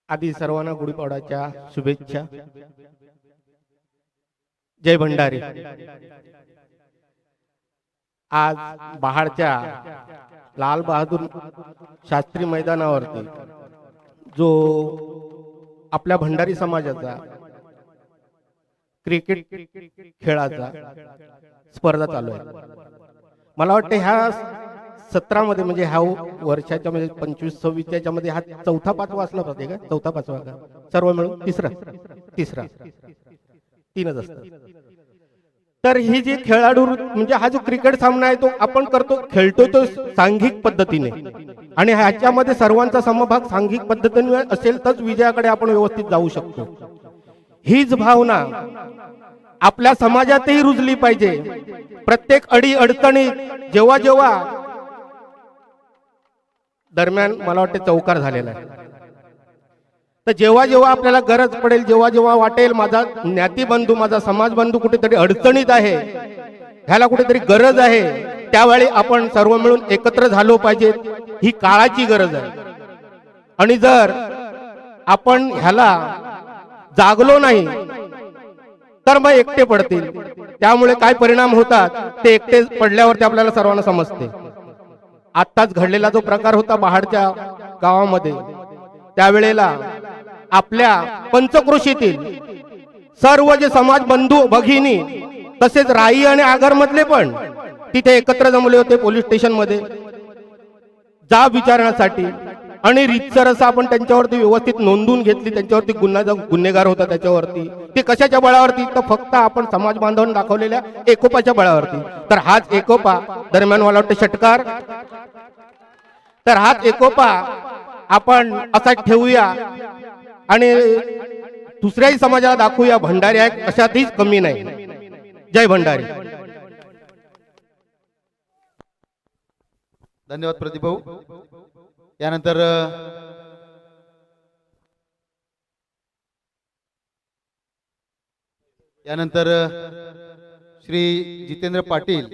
आधी सर्वांना गुढीपाडव्याच्या शुभेच्छा। जय भंडारी। आज बहाडच्या लाल बहादूर शास्त्री मैदानावरती जो आपल्या भंडारी समाजाचा क्रिकेट खेळाचा स्पर्धा चालू आहे। मला वाटतं ह्या सत्रामध्ये म्हणजे ह्या वर्षाच्या म्हणजे 25-26 मध्ये हा चौथा पाचवा असला पाहिजे का? चौथा पाचवा का? सर्व मिळून तिसरा तीनच असतात। तर ही जी खेळाडू म्हणजे हा जो क्रिकेट सामना आहे तो आपण खेळतो तो सांघिक पद्धतीने आणि ह्याच्यामध्ये सर्वांचा समभाग सांघिक पद्धतीने असेल तर विजयाकडे आपण व्यवस्थित जाऊ शकतो। हीच भावना आपल्या समाजातही रुजली पाहिजे। प्रत्येक अडी अडचणी जेव्हा जेव्हा दरम्यान मला वाटते चौकार झालेला आहे, तर जेव्हा जेव्हा आपल्याला गरज पडेल, जेव्हा जेव्हा वाटेल माझा ज्ञाती बंधू माझा समाज बंधू कुठेतरी अडचणीत आहे, ह्याला कुठेतरी गरज आहे, त्यावेळी आपण सर्व मिळून एकत्र झालो पाहिजे। ही काळाची गरज आहे आणि जर आपण ह्याला जागलो नाही तर मग एकटे पडतील। त्यामुळे काय परिणाम होतात ते एकटे पडल्यावरती आपल्याला सर्वांना समजते। आत्ताच घडलेला जो प्रकार होता बहाडच्या गावामध्ये, त्यावेळेला आपल्या पंचक्रोशीतील सर्व जे समाज बंधू भगिनी तसेच राई आणि आगर मधले पण तिथे एकत्र जमले होते पोलीस स्टेशन मध्ये जाब विचारण्यासाठी आणि रीतसर असं आपण त्यांच्यावरती व्यवस्थित नोंदून घेतली। त्यांच्यावरती गुन्हेगार होता त्याच्यावरती, ते कशाच्या बळावरती? तर फक्त आपण समाज बांधवांनी दाखवलेल्या एकोपाच्या बळावरती। तर हाच एकोपा दरम्यान मला वाटतं षटकार, तर हाच एकोपा आपण असाच ठेवूया आणि दुसऱ्याही समाजाला दाखवूया भंडारी आहे अशातहीच कमी नाही। जय भंडारी। धन्यवाद प्रदीप भाऊ। यानंतर श्री जितेंद्र पाटील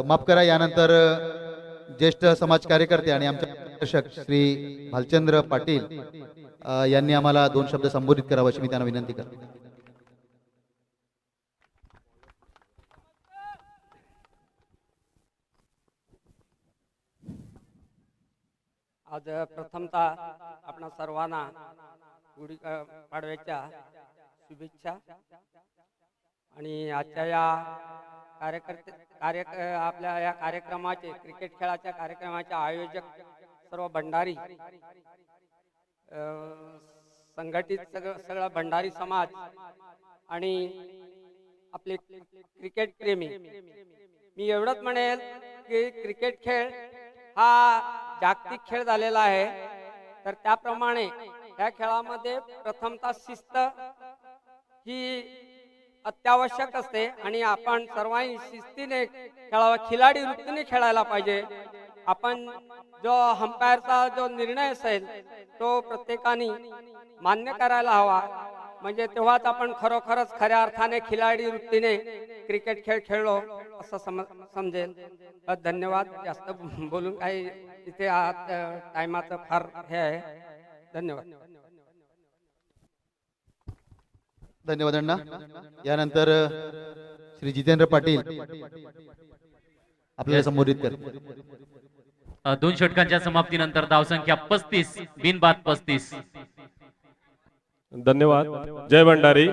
माफ करा, यानंतर ज्येष्ठ समाज कार्यकर्ते आणि आमचे दर्शक श्री भालचंद्र पाटील यांनी आम्हाला 2 शब्द संबोधित करावे अशी मी त्यांना विनंती करतो। आज प्रथमतः आपणा सर्वांना गुढीपाडव्याच्या शुभेच्छा आणि आजच्या या आपल्या या कार्यक्रमाचे क्रिकेट खेळाच्या कार्यक्रमाचे आयोजक सर्व भंडारी संघटित सगळा भंडारी समाज आणि आपले क्रिकेट प्रेमी, मी एवढंच म्हणेल की क्रिकेट खेळ हा जागतिक खेळ झालेला आहे। तर त्याप्रमाणे या खेळामध्ये प्रथमतः शिस्त ही अत्यावश्यक असते आणि आपण सर्वांनी शिस्तीने खेळावा, खिलाडी वृत्तीने खेळायला पाहिजे। आपण जो अंपायरचा जो निर्णय असेल तो प्रत्येकाने मान्य करायला हवा, म्हणजे तेव्हाच आपण खरोखरच खऱ्या अर्थाने खिलाडी वृत्तीने क्रिकेट खेळ खेळलो असं समजेल। धन्यवाद। जास्त बोलून काही इथे टाइमाचं फार हे आहे। धन्यवाद। धन्यवाद अण्णा। यानंतर श्री जितेंद्र पाटील आपल्याला संबोधित करतील। 2 षटकांच्या समाप्तीनंतर धावसंख्या 35 बिनबाद 35। धन्यवाद। जय भंडारी।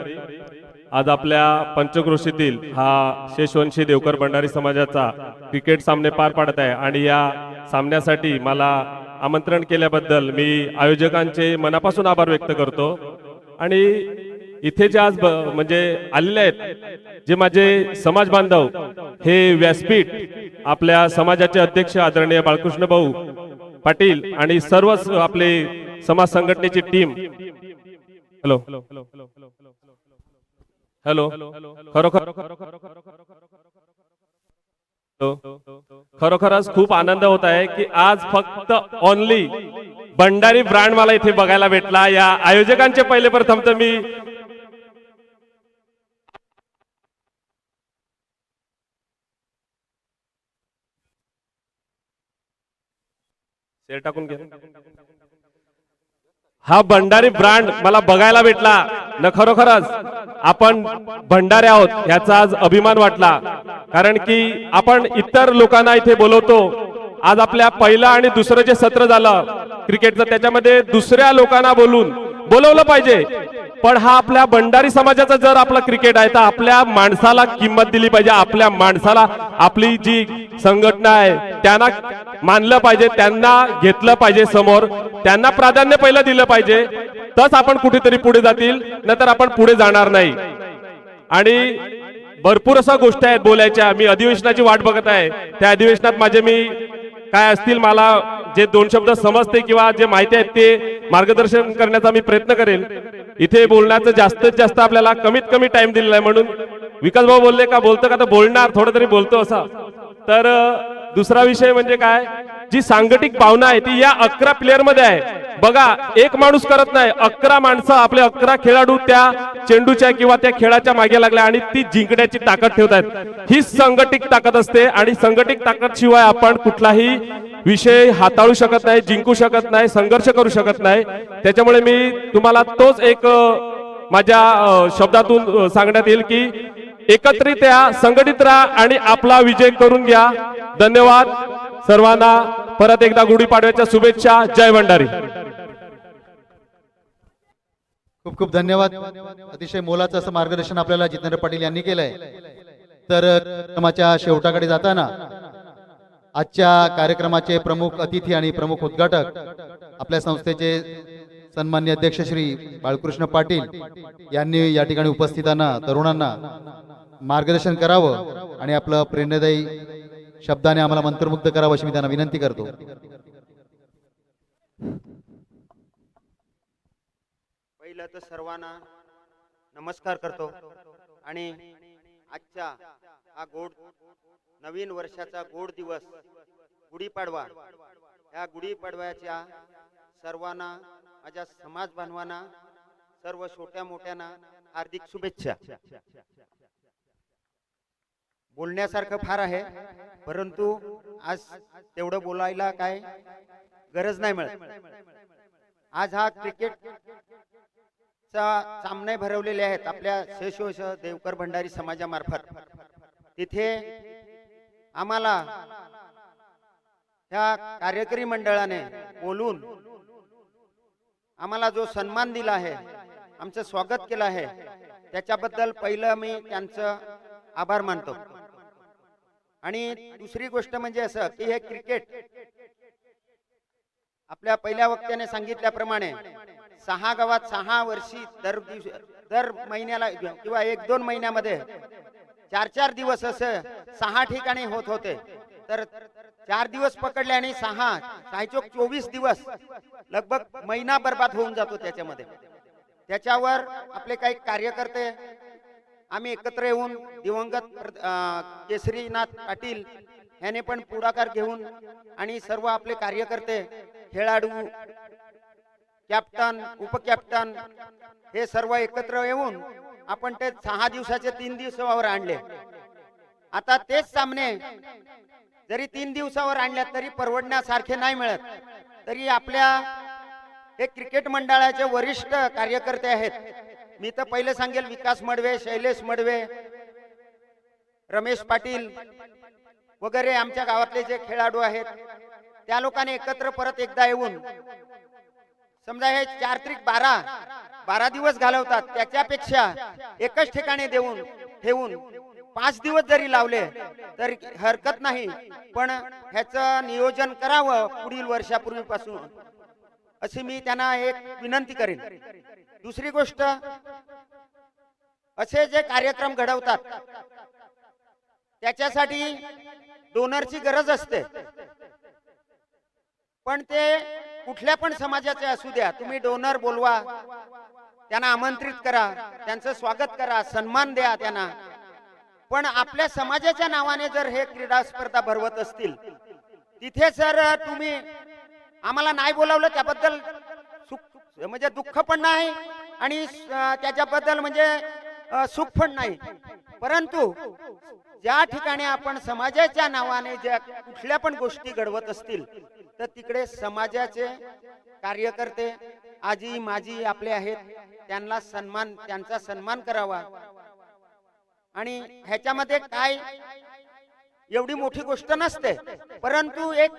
आज आपल्या पंचक्रोशीतील हा शेषवंशी देवकर भंडारी समाजाचा क्रिकेट सामने पार पाडत आहे आणि या सामन्यासाठी मला आमंत्रण केल्याबद्दल मी आयोजकांचे मनापासून आभार व्यक्त करतो। आणि इथे जे आज म्हणजे आलेले आहेत जे माझे समाज बांधव, हे व्यासपीठ आपल्या समाजाचे अध्यक्ष आदरणीय बाळकृष्ण भाऊ पाटील आणि सर्व आपले समाज संघटनेची टीम। हॅलो हॅलो खरोखरच खूप आनंद होत आहे की आज फक्त ओनली भंडारी ब्रँड मला इथे बघायला भेटला। या आयोजकांचे पहिले प्रथम तर मी शेअर टाकून घ्या. हा भंडारी ब्रँड मला बघायला भेटला न, खरोखरच आपण भंडारी आहोत याचा आज अभिमान वाटला. कारण की आपण इतर लोकांना इथे बोलवतो. आज आपल्या पहिलं आणि दुसरं जे सत्र झालं क्रिकेटचं, त्याच्यामध्ये दुसऱ्या लोकांना बोलवलं पाहिजे. पण हा आपल्या भंडारी समाजाचा जर आपला क्रिकेट आहे तर आपल्या माणसाला किंमत दिली पाहिजे. आपल्या माणसाला, आपली जी संघटना आहे त्यांना मानलं पाहिजे, त्यांना घेतलं पाहिजे समोर, त्यांना प्राधान्य पहिलं दिलं पाहिजे. तस आपण कुठेतरी पुढे जातील, नाहीतर आपण पुढे जाणार नाही. आणि भरपूर अशा गोष्टी आहेत बोलायच्या. मी अधिवेशनाची वाट बघत आहे. त्या अधिवेशनात माझे मी काय असतील, मला जे 2 शब्द समजते किंवा जे माहिती आहेत ते मार्गदर्शन करण्याचा मी प्रयत्न करेल. इथे बोलण्याचं जास्तीत जास्त आपल्याला कमीत कमी टाइम दिलेला आहे. म्हणून विकास भाऊ बोलले का बोलतो का तर बोलणार, थोडं तरी बोलतो असा. तर दुसरा विषय म्हणजे काय, जी सांघटिक भावना आहे ती या 11 प्लेअर मध्ये आहे. बघा, एक माणूस करत नाही, 11 माणसं, आपले 11 खेळाडू त्या चेंडूच्या किंवा त्या खेळाच्या मागे लागल्या आणि ती जिंकण्याची ताकद ठेवतात. ही संघटित ताकद असते आणि संघटित ताकद शिवाय आपण कुठलाही विषय हाताळू शकत नाही, जिंकू शकत नाही, संघर्ष करू शकत नाही. त्याच्यामुळे मी तुम्हाला तोच एक माझ्या शब्दातून सांगण्यात येईल की एकत्रित या, संघटित राहा आणि आपला विजय करून घ्या. धन्यवाद सर्वांना. परत एकदा गुढीपाडव्याच्या शुभेच्छा. जय भंडारी. खूप खूप धन्यवाद. अतिशय मोलाचं असं मार्गदर्शन आपल्याला जितेंद्र पाटील यांनी केलंय. तर कार्यक्रमाच्या शेवटाकडे जाताना आजच्या कार्यक्रमाचे प्रमुख अतिथी आणि प्रमुख उद्घाटक आपल्या संस्थेचे सन्माननीय अध्यक्ष श्री बाळकृष्ण पाटील यांनी या ठिकाणी उपस्थितांना, तरुणांना मार्गदर्शन करावं आणि आपलं प्रेरणादायी शब्दाने आम्हाला मंत्रमुग्ध करावं अशी मी त्यांना विनंती करतो. पहिलं तर सर्वांना नमस्कार करतो आणि आजच्या हा गोड नवीन वर्षाचा गोड दिवस गुढीपाडवा, या गुढीपाडव्याच्या सर्वांना, माझ्या समाज बांधवांना, सर्व छोट्या मोठ्यांना हार्दिक शुभेच्छा. बोलण्यासारखं फार आहे, परंतु आज तेवढं बोलायला काय गरज नाही मिळत. आज हा क्रिकेट सामने भरवलेले आहेत आपल्या शेषवंश देवकर भंडारी समाजामार्फत. तिथे आम्हाला ह्या कार्यकारी मंडळाने बोलून आम्हाला जो सन्मान दिला आहे, आमचं स्वागत केलं आहे, त्याच्याबद्दल पहिलं मी त्यांचं आभार मानतो. आणि दुसरी गोष्ट म्हणजे असं की हे क्रिकेट आपल्या पहिल्या वक्त्याने सांगितल्याप्रमाणे 6 गावात 6 वर्षी दर महिन्याला किंवा 1-2 महिन्यामध्ये 4-4 दिवस असं 6 ठिकाणी होत होते. तर 4 दिवस पकडले आणि 6 24 दिवस, लगभग महिना बर्बाद होऊन जातो त्याच्यामध्ये. त्याच्यावर आपले काही कार्यकर्ते आम्ही एकत्र येऊन दिवंगत केसरीनाथ पाटील याने पण पुढाकार घेऊन आणि सर्व आपले कार्यकर्ते, खेळाडू, कॅप्टन, उपकॅप्टन हे सर्व एकत्र येऊन आपण ते 6 दिवसाचे 3 दिवसावर आणले. आता तेच सामने जरी 3 दिवसावर आणल्यात तरी परवडण्यासारखे नाही मिळत. तरी आपल्या हे क्रिकेट मंडळाचे वरिष्ठ कार्यकर्ते आहेत. मी तर पहिले सांगेल विकास मडवे, शैलेश मडवे, रमेश पाटील वगैरे आमच्या गावातले जे खेळाडू आहेत त्या लोकांनी एकत्र परत एकदा येऊन, समजा हे 4-12 दिवस घालवतात, त्याच्यापेक्षा एकच ठिकाणी ठेवून 5 दिवस जरी लावले तर हरकत नाही. पण ह्याचं नियोजन करावं पुढील वर्षापूर्वीपासून, अशी मी त्यांना एक विनंती करेन. दुसरी गोष्ट, असे जे कार्यक्रम घडवतात त्याच्यासाठी डोनरची गरज असते. पण ते कुठल्या पण समाजाचे असू द्या, तुम्ही डोनर बोलवा, त्यांना आमंत्रित करा, त्यांचं स्वागत करा, सन्मान द्या त्यांना. पण आपल्या समाजाच्या नावाने जर हे क्रीडा स्पर्धा भरवत असतील, तिथे जर तुम्ही आम्हाला नाही बोलावलं त्याबद्दल म्हणजे दुःख पण नाही आणि त्याच्याबद्दल म्हणजे सुख पण नाही. परंतु ज्या ठिकाणी आपण समाजाच्या नावाने ज्या कुठल्या पण गोष्टी घडवत असतील तर तिकडे समाजाचे कार्यकर्ते आजी माजी आपले आहेत, त्यांचा सन्मान करावा. आणि ह्याच्यामध्ये काय एवढी मोठी गोष्ट नसते, परंतु एक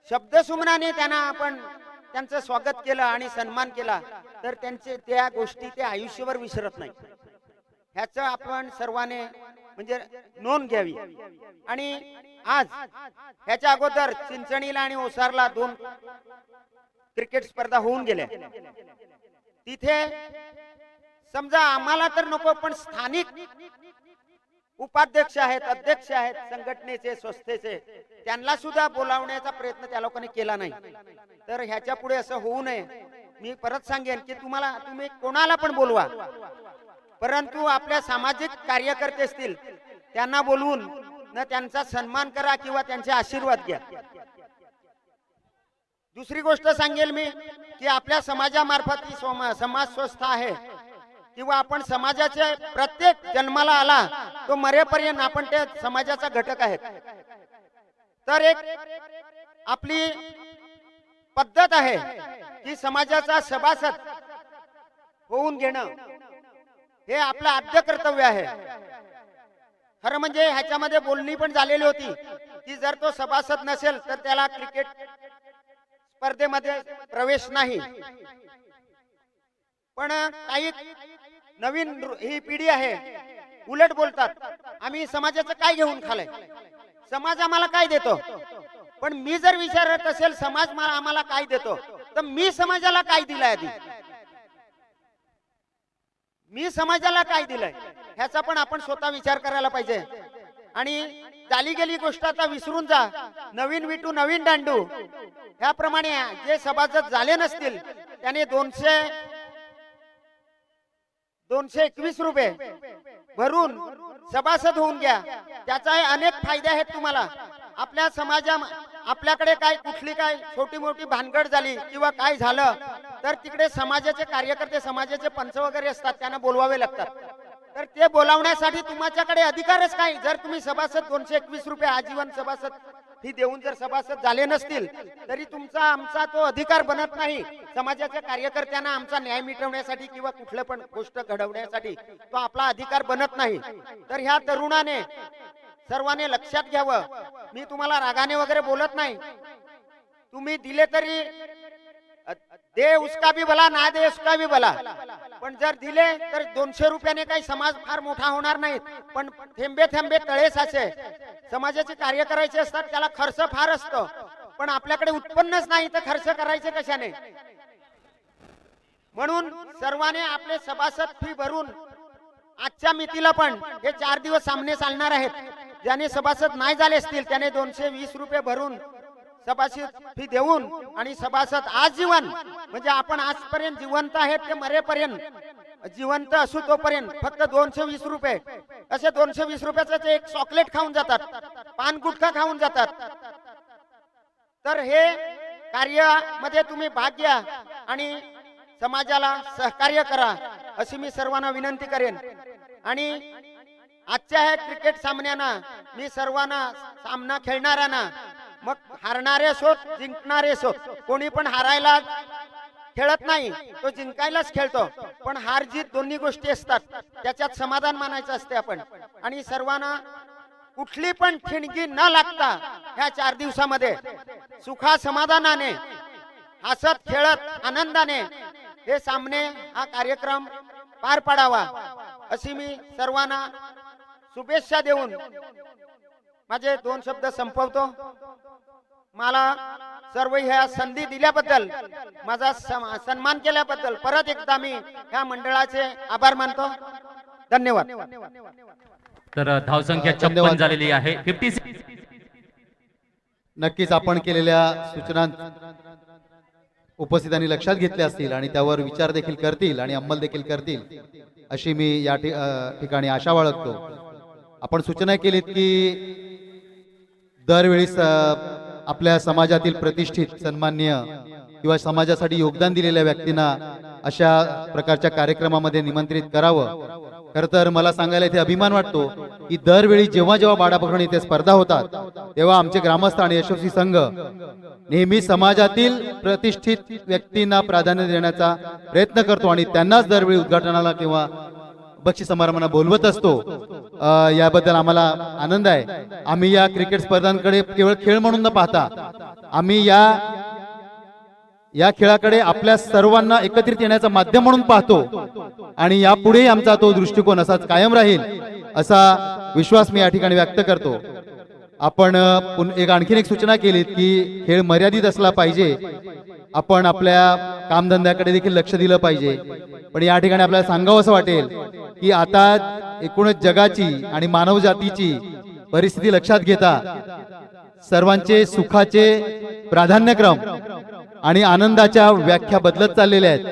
शब्दसुमनाने त्यांचं स्वागत केलं आणि सन्मान केला तर त्या गोष्टी ते आयुष्यभर विसरत नाही. ह्याचं आपण सर्वांनी म्हणजे नोंद घ्यावी. आणि आज ह्याच्या अगोदर चिंचणीला आणि ओसारला 2 क्रिकेट स्पर्धा होऊन गेल्या. तिथे समजा आम्हाला तर नको, पण स्थानिक उपाध्यक्ष आहेत, अध्यक्ष आहेत संघटनेचे, संस्थेचे, त्यांना सुद्धा बोलावण्याचा प्रयत्न त्या लोकांनी केला नाही. तर ह्याच्या पुढे असं होऊ नये. मी परत सांगेन की तुम्ही कोणाला पण बोलवा, परंतु आपल्या सामाजिक कार्यकर्ते असतील त्यांना बोलवून न त्यांचा सन्मान करा किंवा त्यांचे आशीर्वाद घ्या. दुसरी गोष्ट सांगेल मी की आपल्या समाजामार्फत ही समाज संस्था आहे किंवा आपण समाजाचे प्रत्येक जन्माला आला तो मरेपर्यंत आपण त्या समाजाचा घटक आहे. तर एक आपली पद्धत आहे की समाजाचा सभासद होऊन घेणं हे आपलं आद्य कर्तव्य आहे. खरं म्हणजे ह्याच्यामध्ये बोलणी पण झालेली होती की जर तो सभासद नसेल तर त्याला क्रिकेट स्पर्धेमध्ये प्रवेश नाही. पण काही नवीन ही पिढी आहे उलट बोलतात, आम्ही समाजाचं काय घेऊन खाल्लंय, समाज आम्हाला काय देतो. पण मी जर विचारत असेल समाज आम्हाला काय देतो, तर मी समाजाला काय दिलंय, आधी मी समाजाला काय दिलंय ह्याचा पण आपण स्वतः विचार करायला पाहिजे. आणि झाली गेली गोष्ट आता विसरून जा. नवीन विटू नवीन दांडू ह्याप्रमाणे जे सभासद झाले नसतील त्याने 221 रुपये भरून सभासद होऊन घ्या. त्याचा अनेक फायदे आहेत तुम्हाला. आपल्या आपल्याकडे कुठली छोटी मोठी भानगड झाली किंवा काय झालं तर तिकडे समाजाचे कार्यकर्ते, समाजाचे पंच वगैरे असतात, त्यांना बोलवावे लागतात. तर ते बोलावण्यासाठी तुमच्याकडे अधिकारच काय. जर तुम्ही सभासद 221 रुपये आजीवन सभासद फी देऊन जर सभासद झाले नसतील तरी आमचा तो अधिकार बनत नाही. समाजाच्या कार्यकर्त्यांना आमचा न्याय मिटवण्यासाठी किंवा कुठलं पण गोष्ट घडवण्यासाठी तो आपला अधिकार बनत नाही. तर ह्या तरुणाने सर्वांनी लक्षात घ्यावं. मी तुम्हाला रागाने वगैरे बोलत नाही. तुम्ही दिले तरी दे उसका भी भला, ना दे उसका भी भला. पण जर दिले तर 200 रुपयाने काही समाज फार मोठा होणार नाही. पण थेंबे थेंबे तळे साचे समाजाचे कार्य करायचे असतात, त्याला खर्च फार असतो. पण आपल्याकडे उत्पन्नच नाही तर खर्च करायचे कशाने. म्हणून सर्वांनी आपले सभासद फी भरून आजच्या मितीला पण हे 4 दिवस सामने चालणार आहेत. ज्याने सभासद नाही झाले असतील त्याने 220 रुपये भरून सभासद फी देऊन आणि सभासद आजीवन म्हणजे आपण आजपर्यंत जिवंत आहेत ते मरेपर्यंत जिवंत असू तोपर्यंत फक्त 220 रुपये असे 220 रुपयाचं एक चॉकलेट खाऊन जातात, पान गुटखा खाऊन जातात. तर हे कार्यामध्ये तुम्ही भाग घ्या आणि समाजाला सहकार्य करा अशी मी सर्वांना विनंती करेन. आणि आजच्या ह्या क्रिकेट सामन्यांना मी सर्वांना सामना खेळणाऱ्यांना मग हारणारे असोत जिंकणारे असोत, कोणी पण हारायला खेळत नाही, तो जिंकायलाच खेळतो. पण हार जीत दोन्ही गोष्टी असतात, त्याच्यात समाधान मानायचं असते आपण. आणि सर्वांना कुठली पण ठिणगी न लागता ह्या 4 दिवसामध्ये सुखा समाधानाने हसत खेळत आनंदाने हे सामने हा कार्यक्रम पार पाडावा अशी मी सर्वांना शुभेच्छा देऊन माझे 2 शब्द संपवतो. मला सर्व ह्या संधी दिल्याबद्दल, माझा सन्मान केल्याबद्दल परत एकदा मी ह्या मंडळाचे आभार मानतो. धन्यवाद. तर धावसंख्या 56 झालेली आहे. 56. नक्कीच आपण केलेल्या सूचना उपस्थितांनी लक्षात घेतल्या असतील आणि त्यावर विचार देखील करतील आणि अंमल देखील करतील अशी मी या ठिकाणी आशा बाळगतो. आपण सूचना केलीत की दरवेळी आपल्या समाजातील प्रतिष्ठित सन्माननीय किंवा समाजासाठी योगदान दिलेल्या व्यक्तींना अशा प्रकारच्या कार्यक्रमामध्ये निमंत्रित करावं. खरं तर मला सांगायला इथे अभिमान वाटतो की दरवेळी जेव्हा जेव्हा बाडा पकडणी इथे स्पर्धा होतात तेव्हा आमचे ग्रामस्थ आणि यशस्वी संघ नेहमी समाजातील प्रतिष्ठित व्यक्तींना प्राधान्य देण्याचा प्रयत्न करतो आणि त्यांनाच दरवेळी उद्घाटनाला किंवा बक्षीस समारंभांना बोलवत असतो. याबद्दल आम्हाला आनंद आहे. आम्ही या क्रिकेट स्पर्धांकडे केवळ खेळ म्हणून न पाहता आम्ही या खेळाकडे आपल्या सर्वांना एकत्रित येण्याचं माध्यम म्हणून पाहतो आणि यापुढे आमचा तो दृष्टिकोन असाच कायम राहील असा विश्वास मी या ठिकाणी व्यक्त करतो. आपण आणखीन एक सूचना केलीत की खेळ मर्यादित असला पाहिजे, आपण आपल्या कामधंद्याकडे देखील लक्ष दिलं पाहिजे. पण या ठिकाणी आपल्याला सांगावं असं वाटेल की आता एकूणच जगाची आणि मानवजातीची परिस्थिती लक्षात घेता सर्वांचे सुखाचे प्राधान्यक्रम आणि आनंदाच्या व्याख्या बदलत चाललेल्या आहेत.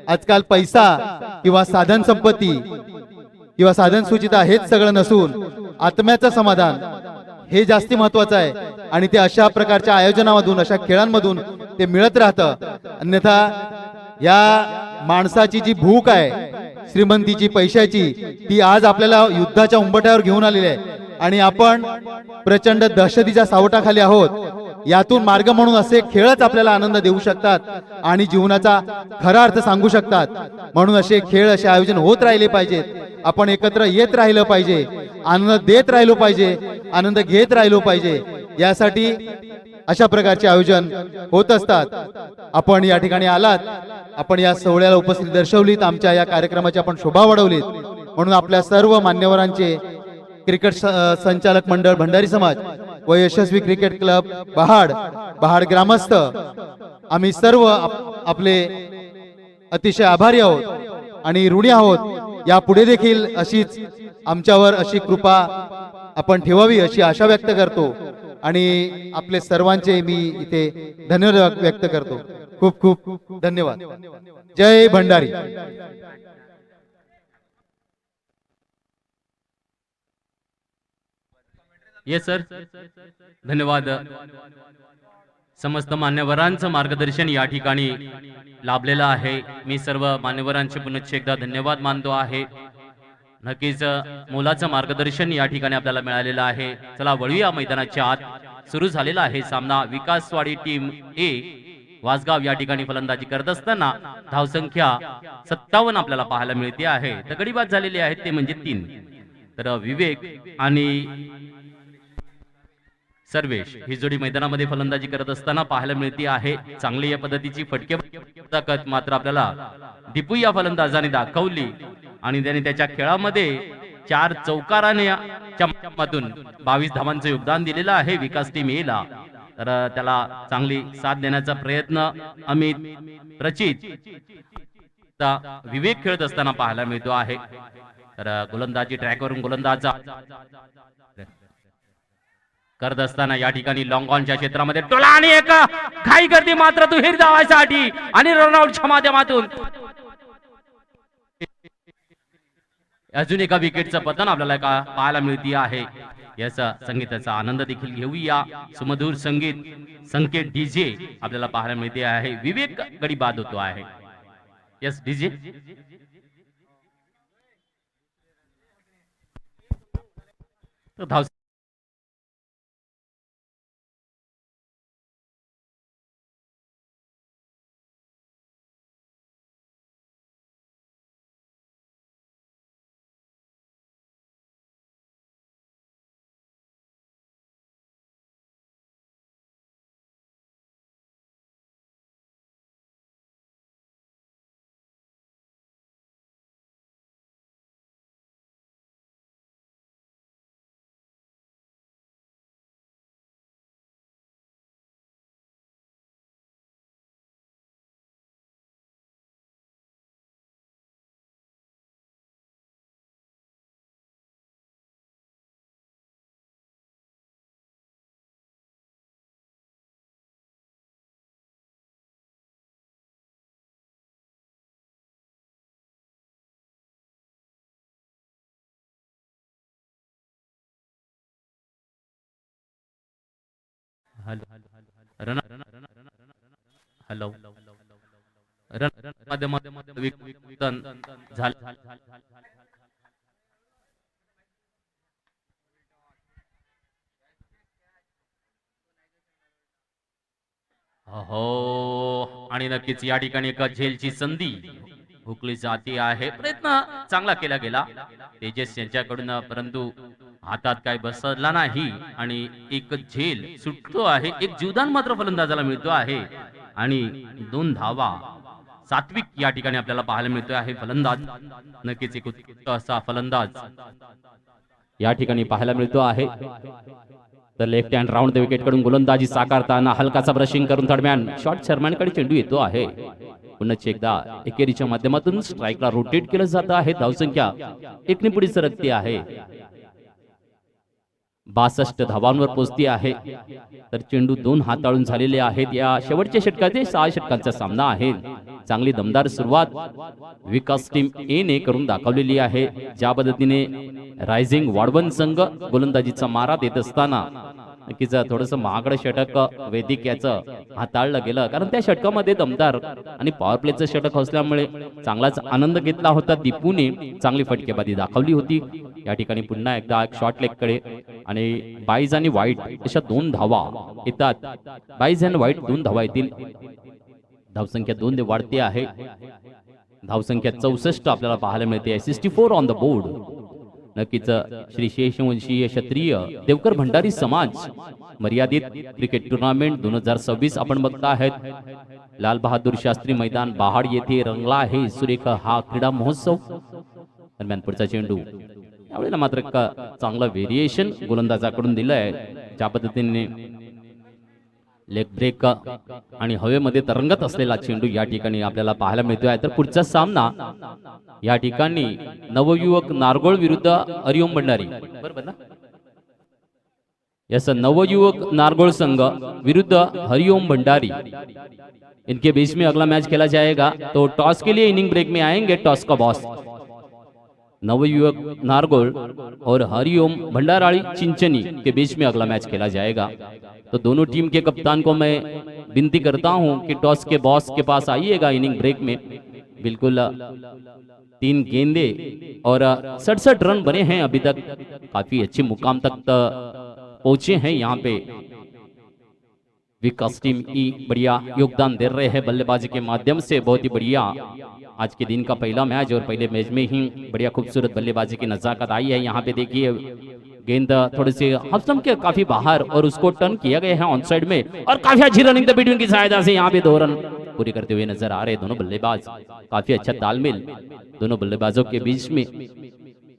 आजकाल पैसा किंवा साधन संपत्ती किंवा साधन सुचिता हेच सगळं नसून आत्म्याचं समाधान हे जास्ती महत्वाचं आहे आणि ते अशा प्रकारच्या आयोजनामधून अशा खेळांमधून ते मिळत राहतं. अन्यथा या माणसाची जी भूक आहे श्रीमंतीची पैशाची ती आज आपल्याला युद्धाच्या उंबरठ्यावर घेऊन आलेली आहे आणि आपण प्रचंड दहशतीच्या सावटाखाली आहोत. यातून मार्ग म्हणून असे खेळच आपल्याला आनंद देऊ शकतात आणि जीवनाचा खरा अर्थ सांगू शकतात. म्हणून असे खेळ असे आयोजन होत राहिले पाहिजेत. आपण एकत्र येत राहिलं पाहिजे, आनंद देत राहिलो पाहिजे, आनंद घेत राहिलो पाहिजे. यासाठी अशा प्रकारचे आयोजन होत असतात. आपण या ठिकाणी आलात, आपण या सोहळ्याला उपस्थिती दर्शवलीत, आमच्या या कार्यक्रमाची आपण शोभा वाढवलीत. म्हणून आपल्या सर्व मान्यवरांचे क्रिकेट संचालक मंडळ भंडारी समाज व यशस्वी क्रिकेट क्लब बहाड ग्रामस्थ आम्ही सर्व आपले अतिशय आभारी आहोत आणि ऋणी आहोत. यापुढे देखील अशीच आमच्यावर अशी कृपा आपण ठेवावी अशी आशा व्यक्त करतो आणि आपले सर्वांचे मी इथे धन्यवाद व्यक्त करतो. खूप खूप धन्यवाद. जय भंडारी. येस सर, धन्यवाद. समस्त मान्यवरांचं मार्गदर्शन या ठिकाणी लाभलेलं आहे. मी सर्व मान्यवरांचे पुनश्च एकदा धन्यवाद मानतो आहे. नक्कीच मोलाचं मार्गदर्शन या ठिकाणी आपल्याला मिळालेलं आहे. चला वळूया मैदानाच्या आत. सुरू झालेला आहे सामना. विकासवाडी टीम ए वासगाव या ठिकाणी फलंदाजी करत असताना धावसंख्या 57 आपल्याला पाहायला मिळते आहे. तर गडीबाद झालेले आहेत ते म्हणजे 3. तर विवेक आणि सर्वेश ही जोडी मैदानामध्ये फलंदाजी करत असताना पाहायला मिळते आहे. चांगली या पद्धतीची फटके ताकद मात्र आपल्याला दीपू या फलंदाजाने दाखवली आणि त्याने त्याच्या खेळामध्ये 4 चौकाराने माध्यमातून 22 धावांचं योगदान दिलेलं आहे विकास टीम ए ला. तर त्याला चांगली साथ देण्याचा प्रयत्न अमित प्रचित विवेक खेळत असताना पाहायला मिळतो आहे. तर गोलंदाजी ट्रॅकवरून गोलंदाज करत असताना या ठिकाणी लॉंग ऑनच्या क्षेत्रामध्ये टोला आणि एक घाई गर्दी मात्र दुहेरी धावासाठी आणि रनआउटच्या माध्यमातून अजून एका विकेटचं पतन आपल्याला पाहायला मिळते आहे. याचा संगीताचा आनंद देखील घेऊया. सुमधुर संकेत डीजे आपल्याला पाहायला मिळते आहे. विवेक गडी बाद होतो आहे. Yes DJ. धाव रन हॅलो रन माध्यमात झालं. हो, आणि नक्कीच या ठिकाणी एका झेलची संधी हुकली जाते आहे. प्रयत्न चांगला केला गेला तेजस यांच्याकडून, परंतु हातात काय बसला नाही आणि एक झेल सुटतो आहे. एक जीवदान मात्र फलंदाजाला मिळतो आहे आणि 2 धावा सात्विक या ठिकाणी आपल्याला पाहायला मिळतो आहे. फलंदाज नक्कीच एक उत्कृष्ट असा फलंदाज या ठिकाणी पाहायला मिळतो आहे. तर left hand round the wicket कडून गोलंदाजी साकारताना हलकासा ब्रशिंग करून दरम्यान शॉट शर्मांकडे चेंडू येतो आहे. पुन्हा एकदा एकेरीच्या माध्यमातून स्ट्राईकला रोटेट केलं जात आहे. धावसंख्या 1 पुढे सरकते आहे. 62 धावांवर पोहोचती आहे. तर चेंडू 2 हाताळून झालेले आहेत. या शेवटच्या षटकाचे 6 षटकांचा सामना आहे. चांगली दमदार सुरुवात विकास टीम ए ने करून दाखवलेली आहे. ज्या पद्धतीने रायझिंग वाढवण संघ गोलंदाजीचा मारा देत असताना नक्कीच थोडंसं महागडं षटक वेदिक याचं हाताळलं गेलं, कारण त्या षटकामध्ये दमदार आणि पॉवर प्लेचं षटक असल्यामुळे चांगलाच आनंद घेतला होता. दीपूने चांगली फटकेबाजी दाखवली होती. या ठिकाणी पुन्हा एकदा एक शॉर्ट लेग कडे आणि बाईज आणि वाईट अशा 2 धावा येतात. बाईज आणि वाईट 2 धावा येतील. धावसंख्या 2 ने वाढते आहे. धावसंख्या 64 आपल्याला पाहायला मिळते. 64 ऑन द बोर्ड. नक्कीच श्री शेषवंशीय क्षत्रिय देवकर भंडारी समाज मर्यादित क्रिकेट टुर्नामेंट 2026 आपण बघता आहेत. लाल बहादूर शास्त्री मैदान महाड येथे रंगला आहे सुरेख हा क्रीडा महोत्सव. दरम्यान पुढचा चेंडू यावेळेला मात्र चांगलं व्हेरिएशन गोलंदाजाकडून दिलंय. ज्या पद्धतीने लेग ब्रेक आणि हवेमध्ये तरंगत असलेला चेंडू या ठिकाणी आपल्याला पाहायला मिळतोय. तर पुढचा सामना या ठिकाणी नवयुवक नारगोळ विरुद्ध हरिओम भंडारी, बरोबर ना? यस, नवयुवक नारगोळ संघ विरुद्ध हरिओम भंडारी, इनके बीच में अगला मैच खेला जाएगा. तो टॉस के लिए इनिंग ब्रेक में आएंगे टॉस का बॉस. नवयुवक नारगोल और हरिओम भंडाराड़ी चिंचनी के बीच में अगला मैच खेला जाएगा. तो दोनों टीम के कप्तान को मैं विनती करता हूं कि टॉस के बॉस के पास आइएगा इनिंग ब्रेक में. बिल्कुल 3 गेंदे और 67 रन बने हैं अभी तक. काफी अच्छे मुकाम तक पहुंचे हैं यहाँ पे. विकास टीम की बढ़िया योगदान दे रहे हैं बल्लेबाजी के माध्यम से. बहुत ही बढ़िया आज के दिन का पहला मैच और पहले मैच में ही बढ़िया खूबसूरत बल्लेबाजी की नजाकत आई है. यहाँ पे देखिए गेंद थोड़े से हफ्तम के काफी बाहर और उसको टर्न किया गया है ऑन साइड में और काफी अच्छी रनिंग द बिटवीन की सहायता से यहाँ पे 2 रन पूरे करते हुए नजर आ रहे हैं दोनों बल्लेबाज. काफी अच्छा तालमेल दोनों बल्लेबाजों के बीच में,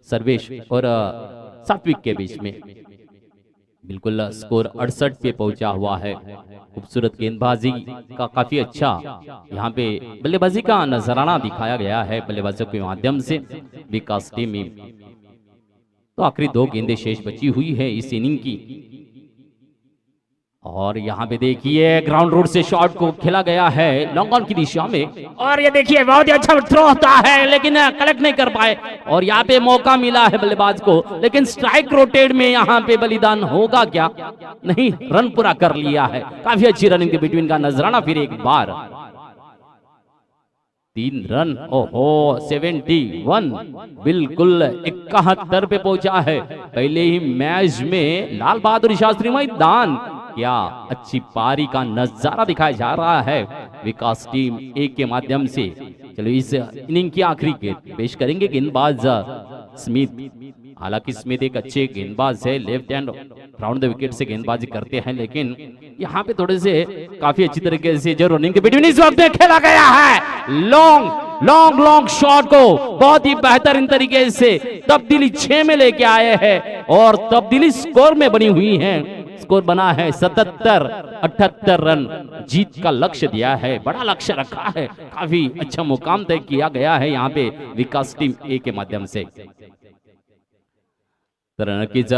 सर्वेश और सात्विक के बीच में. बिल्कुल स्कोर 68 पे पहुंचा हुआ है. खूबसूरत गेंदबाजी का काफी अच्छा यहाँ पे बल्लेबाजी का नजराना दिखाया गया है बल्लेबाजों के माध्यम से विकास टीम में. तो आखिरी 2 गेंदें शेष बची हुई है इस इनिंग की. और यहाँ पे देखिए ग्राउंड रूट से शॉट को खेला गया है लॉन्ग ऑन की दिशा में और ये देखिए बहुत ही अच्छा थ्रो होता है लेकिन कलेक्ट नहीं कर पाए. और यहाँ पे मौका मिला है बल्लेबाज को लेकिन स्ट्राइक रोटेट में यहाँ पे बलिदान होगा क्या? नहीं, रन पूरा कर लिया है. काफी अच्छी रनिंग के बिटवीन का नजराना फिर एक बार. 3 रन. ओहो, 71 बिल्कुल 71 पे पहुंचा है. पहले ही मैच में लाल बहादुर शास्त्री मैदान क्या अच्छी पारी का नजारा दिखाया जा रहा है विकास टीम ए के माध्यम से. चलो इस इनिंग की आखिरी गेंद पेश करेंगे गेंदबाज स्मिथ. हालांकि स्मिथ एक अच्छे गेंदबाज है, left hand round the wicket से गेंदबाजी करते हैं, लेकिन यहाँ पे थोड़े से काफी अच्छी तरीके से जो रनिंग के बिटवीन इस वक्त खेला गया है लॉन्ग शॉट को बहुत ही बेहतरीन तरीके से तब्दीली 6 में लेके आए हैं और तब्दीली स्कोर में बनी हुई है. स्कोर बना है 77-78 रन. जीत का लक्ष्य दिया है, बड़ा लक्ष्य रखा है. काफी अच्छा मुकाम तय किया गया है यहाँ पे विकास टीम ए के माध्यम से. तर नक्कीच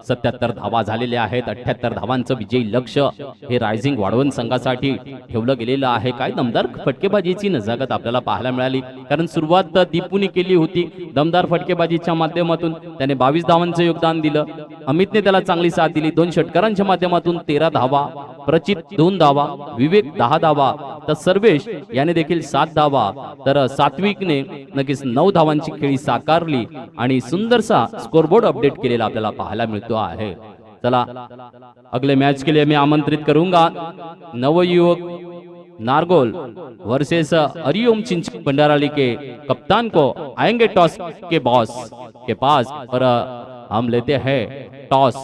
77 धावा झालेल्या आहेत. 78 धावांचं विजयी लक्ष्य हे रायझिंग वाढवण संघासाठी ठेवलं गेलेलं आहे. काय दमदार फटकेबाजीची नजाकत आपल्याला पाहायला मिळाली, कारण सुरुवात दीपूने केली होती दमदार फटकेबाजीच्या माध्यमातून. त्याने 22 धावांचं योगदान दिलं. अमितने त्याला चांगली साथ दिली. 2 षटकारांच्या माध्यमातून 13 धावा, प्रचित 2 धावा, विवेक 10 धावा, तर सर्वेश याने देखील 7 धावा, तर सात्विकने नक्कीच 9 धावांची खेळी साकारली आणि सुंदरसा स्कोरबोर्ड अपडेट केलेला आपल्याला पाहायला मिळतो आहे. चला अगले मैच के लिए मैं आमंत्रित करूंगा नवयुवक नारगोल वर्सेस हरिओम चिंच भंडाराली के कप्तान को आएंगे टॉस के बॉस के पास और हम लेते हैं टॉस।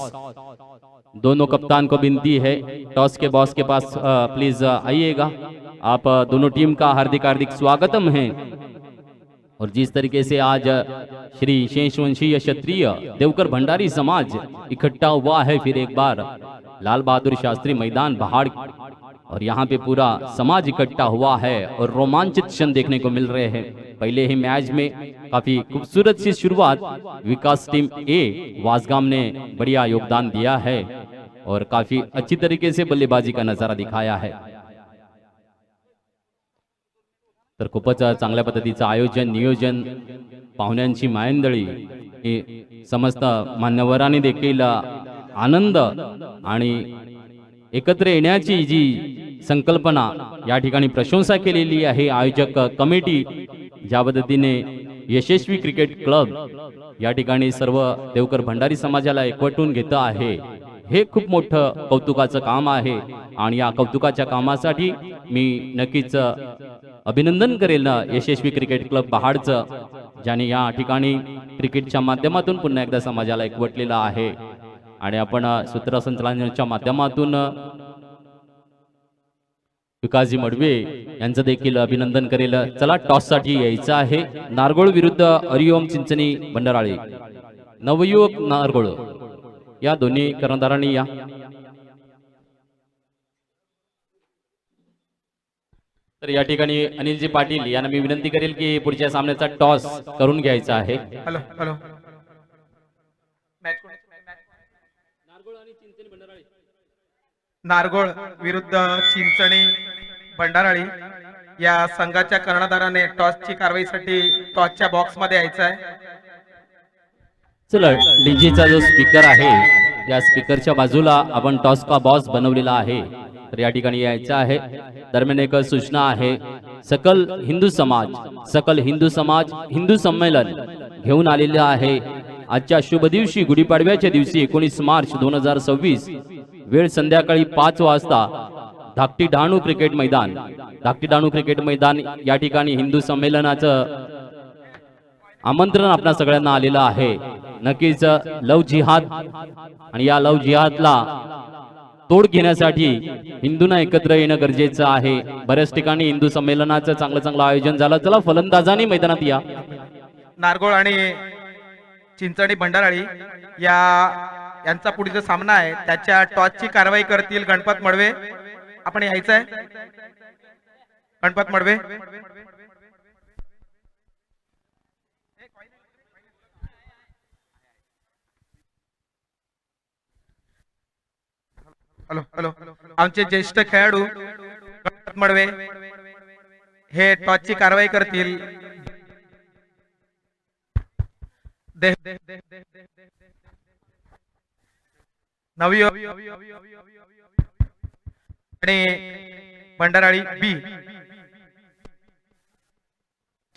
दोनों कप्तान को विनती है toss K boss K pass please आइएगा। आप दोनों टीम का हार्दिक हार्दिक स्वागतम है। और जिस तरीके से आज श्री शेषवंशीय क्षत्रिय देवकर भंडारी समाज इकट्ठा हुआ है फिर एक बार लाल बहादुर शास्त्री मैदान पहाड़, और यहाँ पे पूरा समाज इकट्ठा हुआ है और रोमांचित क्षण देखने को मिल रहे हैं। पहले ही मैच में काफी खूबसूरत सी शुरुआत विकास टीम ए वासगाम ने बढ़िया योगदान दिया है और काफी अच्छी तरीके से बल्लेबाजी का नजारा दिखाया है। तर खूपच चांगल्या पद्धतीचं आयोजन नियोजन पाहुण्यांची मायंदळी ही समस्त मान्यवरांनी देखील आनंद आणि एकत्र येण्याची जी संकल्पना या ठिकाणी प्रशंसा केलेली आहे। आयोजक कमिटी ज्या पद्धतीने यशस्वी क्रिकेट क्लब या ठिकाणी सर्व देवकर भंडारी समाजाला एकवटून घेत आहे हे खूप मोठं कौतुकाचं काम आहे आणि या कौतुकाच्या कामासाठी मी नक्कीच अभिनंदन करेल यशस्वी क्रिकेट क्लब पहाडचं, ज्याने या ठिकाणी क्रिकेटच्या माध्यमातून पुन्हा एकदा समाजाला एकवटलेला आहे। आणि आपण सूत्रसंचालनाच्या माध्यमातून विकासजी मडवे यांचं देखील अभिनंदन करेल। चला टॉस साठी यायचं आहे नारगोळ विरुद्ध हरिओम चिंचणी भंडाराळी। नवयुवक नारगोळ या दोन्ही कर्णधारांनी या। तर या ठिकाणी अनिलजी पाटील यांना मी विनंती करेल की पुढच्या सामन्याचा टॉस करून घ्यायचा आहे। हॅलो हॅलो नारगोळ विरुद्ध चिंचणी भंडाराळी या संघाच्या कर्णधाराने टॉसची कारवाईसाठी टॉसच्या बॉक्स मध्ये यायचं आहे। चला डीजेचा जो स्पीकर आहे या स्पीकरच्या बाजूला आपण टॉस का बॉस बनवलेला आहे, तर या ठिकाणी यायचं आहे। दरम्यान एक सूचना आहे, सकल हिंदू समाज हिंदू संमेलन घेऊन आलेलं आहे आजच्या शुभ दिवशी गुढीपाडव्याच्या दिवशी 19 मार्च 2026 वेळ संध्याकाळी 5 वाजता धाकटी डहाणू क्रिकेट मैदान या ठिकाणी हिंदू संमेलनाचं आमंत्रण आपल्या सगळ्यांना आलेलं आहे। नक्कीच लव जिहाद आणि या लव जिहादला तोड घेण्यासाठी हिंदूंना एकत्र येणं गरजेचं आहे। बऱ्याच ठिकाणी हिंदू संमेलनाचं चांगलं आयोजन झालं। चला फलंदाजांनी मैदानात या। नारगोळ आणि चिंचणी भंडाराळी यांचा पुढचा सामना आहे, त्याच्या टॉसची कारवाई करतील गणपत मडवे। आपण यायचं आहे गणपत मडवे। हॅलो हॅलो आमचे ज्येष्ठ खेळाडू गणपत मडवे हे टॉसची कारवाई करतील। नवयुवक आणि भंडाराळी बी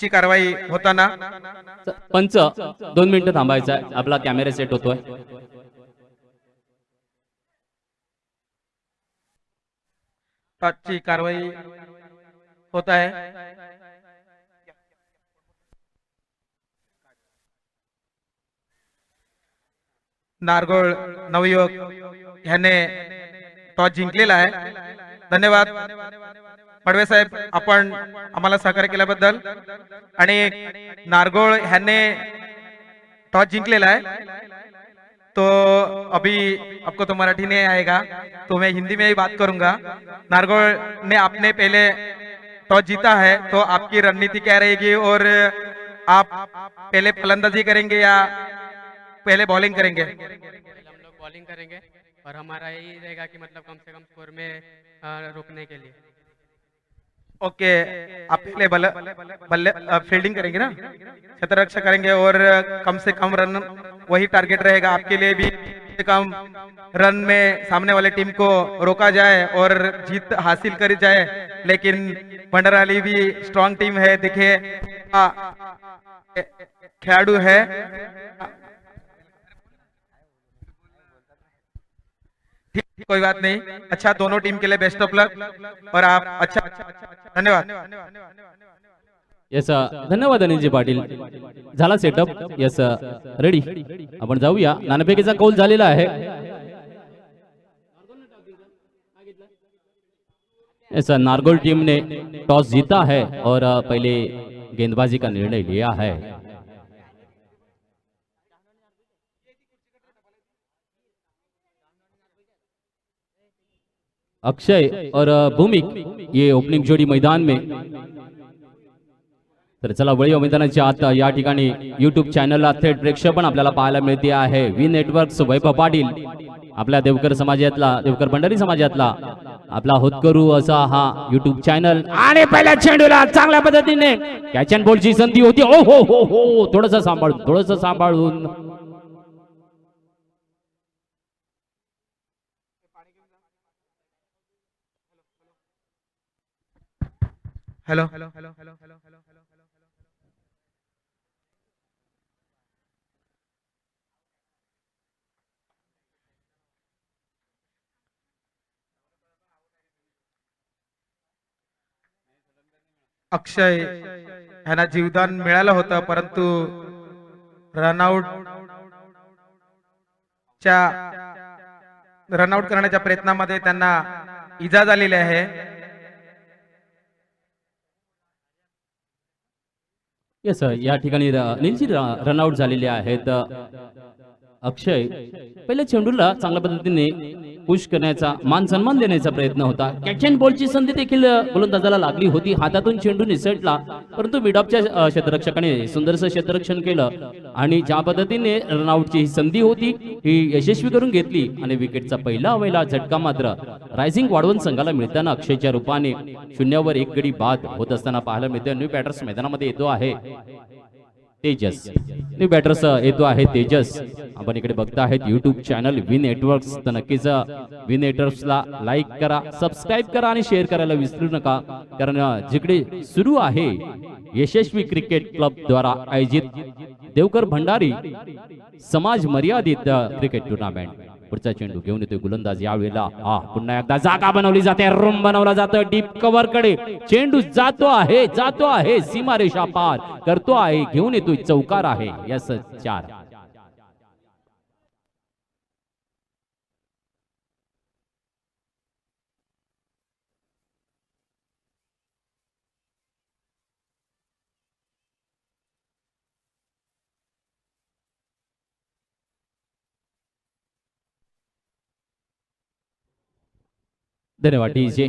ची कारवाई होताना पंच 2 मिनिटं थांबायचं आहे, आपला कॅमेरा सेट होतोय। टॉसची कारवाई होत आहे। नारगोळ नवयुवक ह्याने टॉस जिंकलेला आहे। धन्यवाद मडवे साहेब, आपण आम्हाला सहकार्य केल्याबद्दल। आणि नारगोळ ह्याने टॉस जिंकलेला है, तो अभी आपको तो मराठी नहीं आएगा तो मैं हिंदी में ही बात करूंगा। नारगोल ने आपने पहले टॉस जीता है, तो आपकी रणनीति क्या रहेगी और आप पहले फलंदाजी करेंगे या पहले बॉलिंग करेंगे? हम लोग बॉलिंग करेंगे और हमारा यही रहेगा कि मतलब कम से कम स्कोर में रोकने के लिए। ओके, आप पहले बल्ले फील्डिंग करेंगे ना, शतरक्षक करेंगे और कम से कम रन वही टारगेट रहेगा आपके लिए भी, कम रन में सामने वाले टीम को रोका जाए और जीत हासिल करी जाए। लेकिन भंडाराली भी स्ट्रांग टीम है, देखिए खिलाड़ू है। ठीक, कोई बात नहीं। अच्छा, दोनों टीम के लिए बेस्ट ऑफ लक और आप अच्छा, धन्यवाद। यस धन्यवाद अनिलजी पाटील. झाला सेटअप. Yes ready. आपण जाऊया. नाणेफेकीचा कौल झालेला आहे. यस नारगोल टीम ने टॉस जीता है और पहले गेंदबाजी का निर्णय लिया है. अक्षय और भूमिक ये ओपनिंग जोड़ी मैदान में. तर चला वळीव मैदानाच्या आत या ठिकाणी YouTube चॅनलला थेट प्रेक्षेपण आपल्याला पाहायला मिळते आहे. व्ही नेटवर्क्स वैभव पाटील आपल्या देवकर समाजातला, देवकर भंडारी समाजातला आपला होतकरू असा हा YouTube चॅनल. आणि पहिल्या चेंडूला चांगल्या पद्धतीने कॅच अँड बॉलची संधी होती. ओ हो हो हो, थोडंसं सांभाळून हेलो, अक्षय ह्यांना जीवदान मिळालं होतं, परंतु रनआउट करण्याच्या प्रयत्नामध्ये त्यांना इजा झालेली आहे. येस या ठिकाणी नीलजी रनआउट झालेले आहेत. अक्षय पहिल्या चेंडूला चांगल्या पद्धतीने पुश करण्याचा, मान सन्मान देण्याचा प्रयत्न होता. कॅच अँड बॉलची संधी देखील गोलंदाजाला लागली होती. हातातून चेंडू निसटला, परंतु मिडऑफच्या क्षेत्ररक्षकाने सुंदरसं क्षेत्ररक्षण केलं आणि ज्या पद्धतीने रनआउटची ही संधी होती ही यशस्वी करून घेतली आणि विकेटचा पहिला हवेला झटका मात्र रायझिंग वाढवून संघाला मिळताना अक्षयच्या रूपाने 0वर 1 गडी बाद होत असताना पाहायला मिळते. न्यू बॅटर्स मैदानामध्ये येतो आहे तेजस. न्यू बॅटर्स येतो आहे तेजस. आपण इकडे बघता आहेत YouTube चॅनल व्ही नेटवर्क्स. तर नक्कीच व्ही नेटवर्क्सला लाईक करा, सबस्क्राईब करा आणि शेअर करायला विसरू नका, कारण जिकडे सुरू आहे यशस्वी क्रिकेट क्लब द्वारा आयोजित देवकर भंडारी समाज मर्यादित क्रिकेट टुर्नामेंट. पुढचा चेंडू घेऊन येतोय गोलंदाज. यावेळेला पुन्हा एकदा जागा बनवली जाते, रूम बनवला जातो डीप कव्हर कडे. चेंडू जातो आहे सीमारेषा पार करतो आहे, घेऊन येतोय चौकार आहे. यस 4. धन्यवाद डीजे.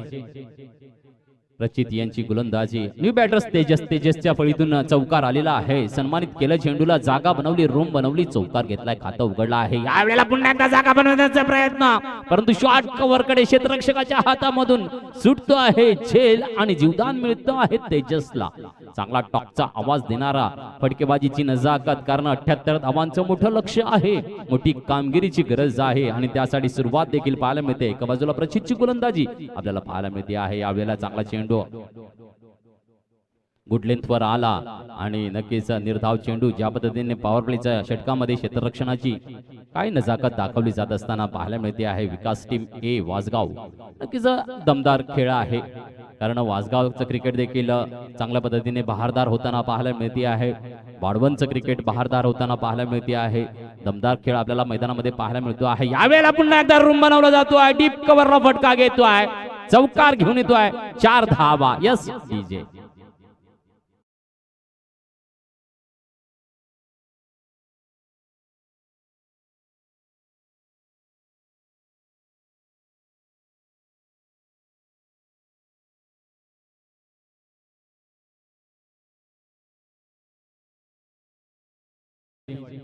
रचित यांची गोलंदाजी. न्यू बॅटर्स तेजसच्या फळीतून चौकार आलेला आहे. सन्मानित केलं चेंडूला, जागा बनवली, रूम बनवली, चौकार घेतलाय, खातं उघडला आहे. यावेळेला पुन्हा एकदा जागा बनवण्याचा प्रयत्न, परंतु शॉर्ट कव्हर कडे क्षेत्ररक्षकाच्या हातामधून सुटतो आहे झेल आणि जीवदान मिळतो आहे तेजसला. चांगला टॉकचा आवाज देणारा, फटकेबाजीची नजाकत, कारण 78 धावांचं मोठं लक्ष आहे, मोठी कामगिरीची गरज आहे आणि त्यासाठी सुरुवात देखील पाहायला मिळते. एका बाजूला प्रचितची गोलंदाजी आपल्याला पाहायला मिळते आहे. यावेळेला चांगला चेंडू गुड लेंथ वर आला आणि नक्कीच निर्धाव चेंडू. ज्या पद्धतीने पॉवर प्लेच्या षटकामध्ये क्षेत्ररक्षणाची काय नजाकत दाखवली जात असताना पाहायला मिळते आहे. विकास टीम ए वासगाव नक्कीच दमदार खेळ आहे, कारण वासगावचं क्रिकेट देखील चांगल्या पद्धतीने बहारदार होताना पाहायला मिळते आहे. वाढवणचं क्रिकेट बहारदार होताना पाहायला मिळते आहे. दमदार खेळ आपल्याला मैदानामध्ये पाहायला मिळतो आहे. यावेळेला पुन्हा एकदा रूम बनवला जातो आहे, डीप कव्हरला फटका घेतो आहे, चौकार घेऊन येतो आहे. 4 धावा. Yes DJ.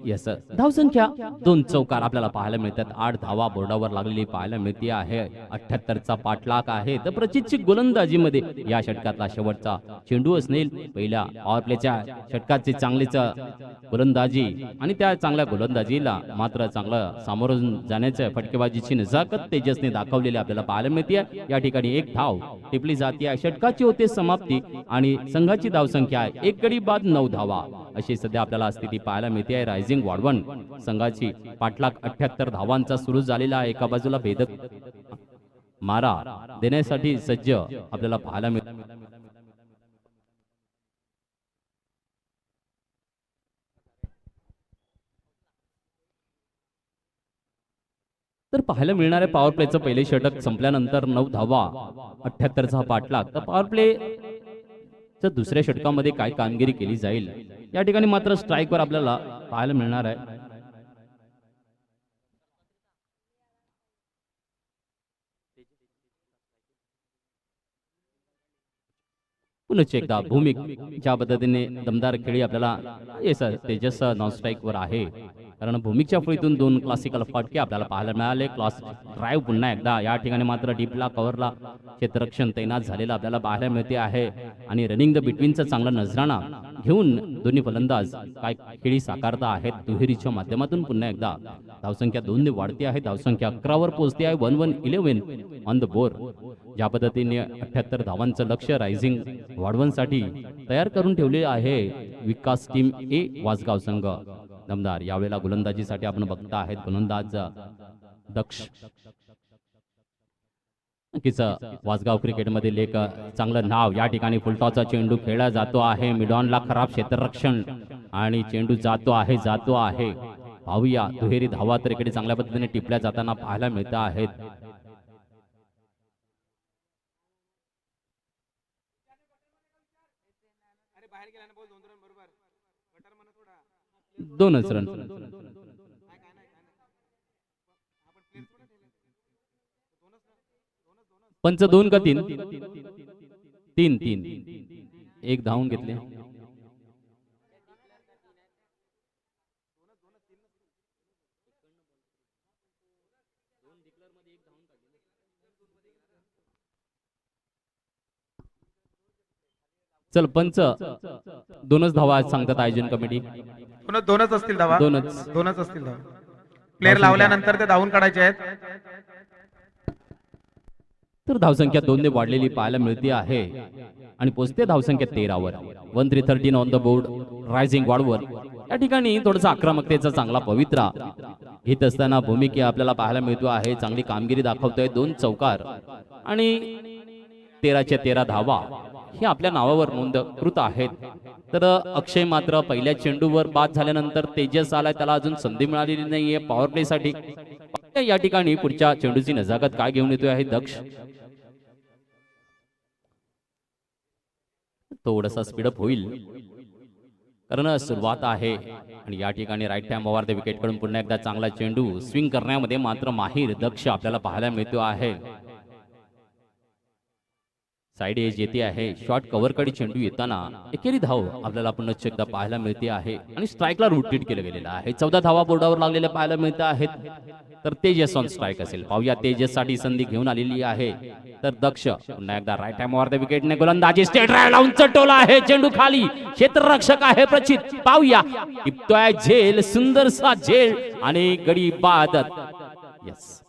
यस धावसंख्या 2 चौकार आपल्याला पाहायला मिळतात. 8 धावा बोर्डावर लागलेली पाहायला मिळते आहे. 78चा पाठलाग आहे. तर प्रचितची गोलंदाजीमध्ये या षटकातला शेवटचा चेंडू असणे. पहिल्या पॉवर प्लेच्या षटकाची चांगलीच गोलंदाजी आणि त्या चांगल्या गोलंदाजीला मात्र चांगलं सामोरं जाण्याचं फटकेबाजीची नजाकत तेजसने दाखवलेली आपल्याला पाहायला मिळते. या ठिकाणी 1 धाव टिपली जाते. षटकाची होते समाप्ती आणि संघाची धावसंख्या 1 गडी बाद 9 धावा अशी सध्या आपल्याला स्थिती पाहायला मिळते. मिळते आहे रायझिंग वाढवण संघाची. 5,78,000 धावांचा सुरू झालेला आहे. एका बाजूला भेदक मारा देण्यासाठी सज्ज आपल्याला पाहायला मिळते. तर पाहायला मिळणाऱ्या पॉवर प्लेचं पहिले षटक संपल्यानंतर 9 धावा 78चा पाठलाग. तर पॉवर प्ले दुसऱ्या षटकामध्ये काय कामगिरी केली जाईल या ठिकाणी मात्र स्ट्राईकवर आपल्याला पाहायला मिळणार आहे. पुन्हा एकदा भूमिक ज्या पद्धतीने दमदार खेळी आपल्याला तेजस नॉन स्ट्राईक वर आहे, कारण भूमिकच्या फळीतून 2 क्लासिकल फटके आपल्याला पाहायला मिळाले. क्लास ड्राईव्ह पुन्हा एकदा या ठिकाणी मात्र डीपला कव्हरला क्षेत्ररक्षण तैनात झालेला आपल्याला पाहायला मिळते आहे. आणि रनिंग द बिटवीनचा चांगला नजराणा घेऊन दोन्ही फलंदाज काय खेळी साकारता आहेत. दुहेरीच्या माध्यमातून पुन्हा एकदा धावसंख्या 2 ने वाढते आहे. धावसंख्या 11 वर पोहोचते आहे. 1-1-11 ऑन द बोर. ज्या पद्धतीने 78 धावांचं लक्ष्य रायझिंग वाढवणसाठी तयार करून ठेवले आहे विकास टीम ए वासगाव संघ. दमदार यावेळेला गोलंदाजीसाठी आपण बघता आहेत गोलंदाज दक्ष. नक्कीच वासगाव क्रिकेटमधील एक चांगलं नाव. या ठिकाणी फुलटॉचा चेंडू खेळला जातो आहे. मिडॉनला खराब क्षेत्ररक्षण आणि चेंडू जातो आहे. पाहूया दुहेरी धावा तर इकडे चांगल्या पद्धतीने टिपल्या जाताना पाहायला मिळत आहेत. दोनच रन. पंच 2 का 3? 3 एक धावून घेतले. चल पंच 2च धावा सांगतात आयोजन कमिटी. दोनच असतील धावा. दोनच असतील धावा. प्लेअर लावल्यानंतर ते धावून काढायचे आहेत. तर धावसंख्या 2 ने वाढलेली पाहायला मिळते आहे आणि पोहोचते धावसंख्या 13 वर. 1-3-13 ऑन द बोर्ड रायझिंग वाढवर. या ठिकाणी थोडासा आक्रमकतेचा चांगला पवित्रा घेत असताना भूमिका आपल्याला पाहायला मिळतो आहे. चांगली कामगिरी दाखवतोय. 2 चौकार आणि 13च्या 13 धावा हे आपल्या नावावर नोंदकृत आहेत. तर अक्षय मात्र पहिल्या चेंडूवर बाद झाल्यानंतर तेजस आलाय, त्याला अजून संधी मिळालेली नाहीये पॉवर प्ले साठी. या ठिकाणी पुढच्या चेंडूची नजाकत काय घेऊन येतोय आहे दक्ष. थोडासा स्पीडअप होईल कारण सुरुवात आहे. आणि या ठिकाणी right time over the wicket कडून पुन्हा एकदा चांगला चेंडू स्विंग करण्यामध्ये मात्र माहीर दक्ष आपल्याला पाहायला मिळतो आहे. साइड एज येते आहे. शॉर्ट कव्हर कडे चेंडू येताना एकेरी धाव आपल्याला पुन्हा एकदा पाहायला मिळते आहे आणि स्ट्राईकला रोटेट केलं गेलेलं आहे. 14 धावा बोर्डावर लागलेल्या पाहायला मिळत आहेत. तर तेजस ऑन स्ट्राईक असेल. पाहूया तेजस साठी संधी घेऊन आलेली आहे. तर दक्ष पुन्हा एकदा राईट टाइम ओव्हर द विकेटने गोलंदाजी स्ट्रेट ड्राइव्ह लावून चटोला आहे. चेंडू खाली. क्षेत्ररक्षक आहे प्रचित. पाहूया टिपतोय झेल. सुंदरसा झेल आणि गडी बाद. यस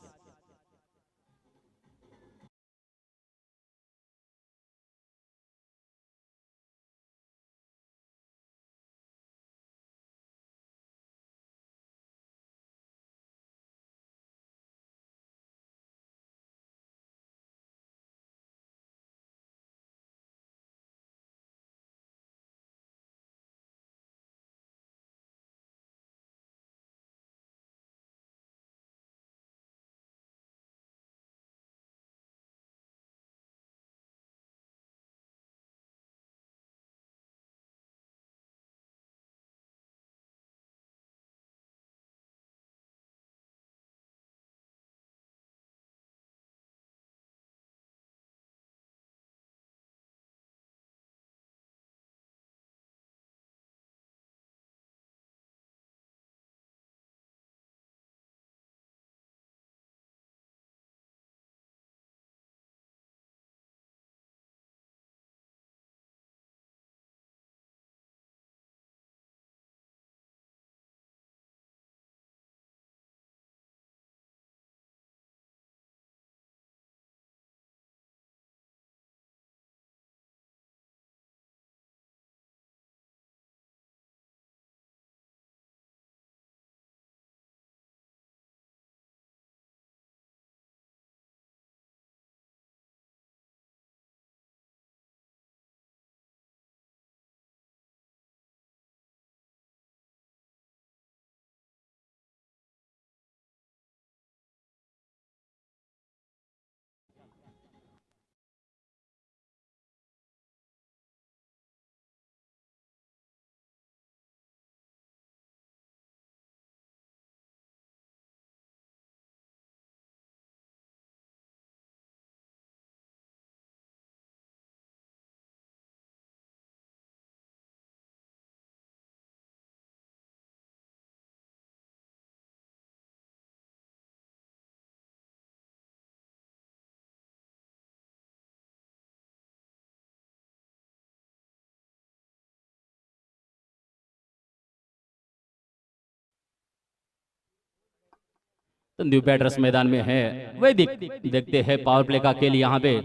तो न्यू बैटर्स मैदान में है वैदिक। देखते हैं पावर प्ले का खेल यहाँ पे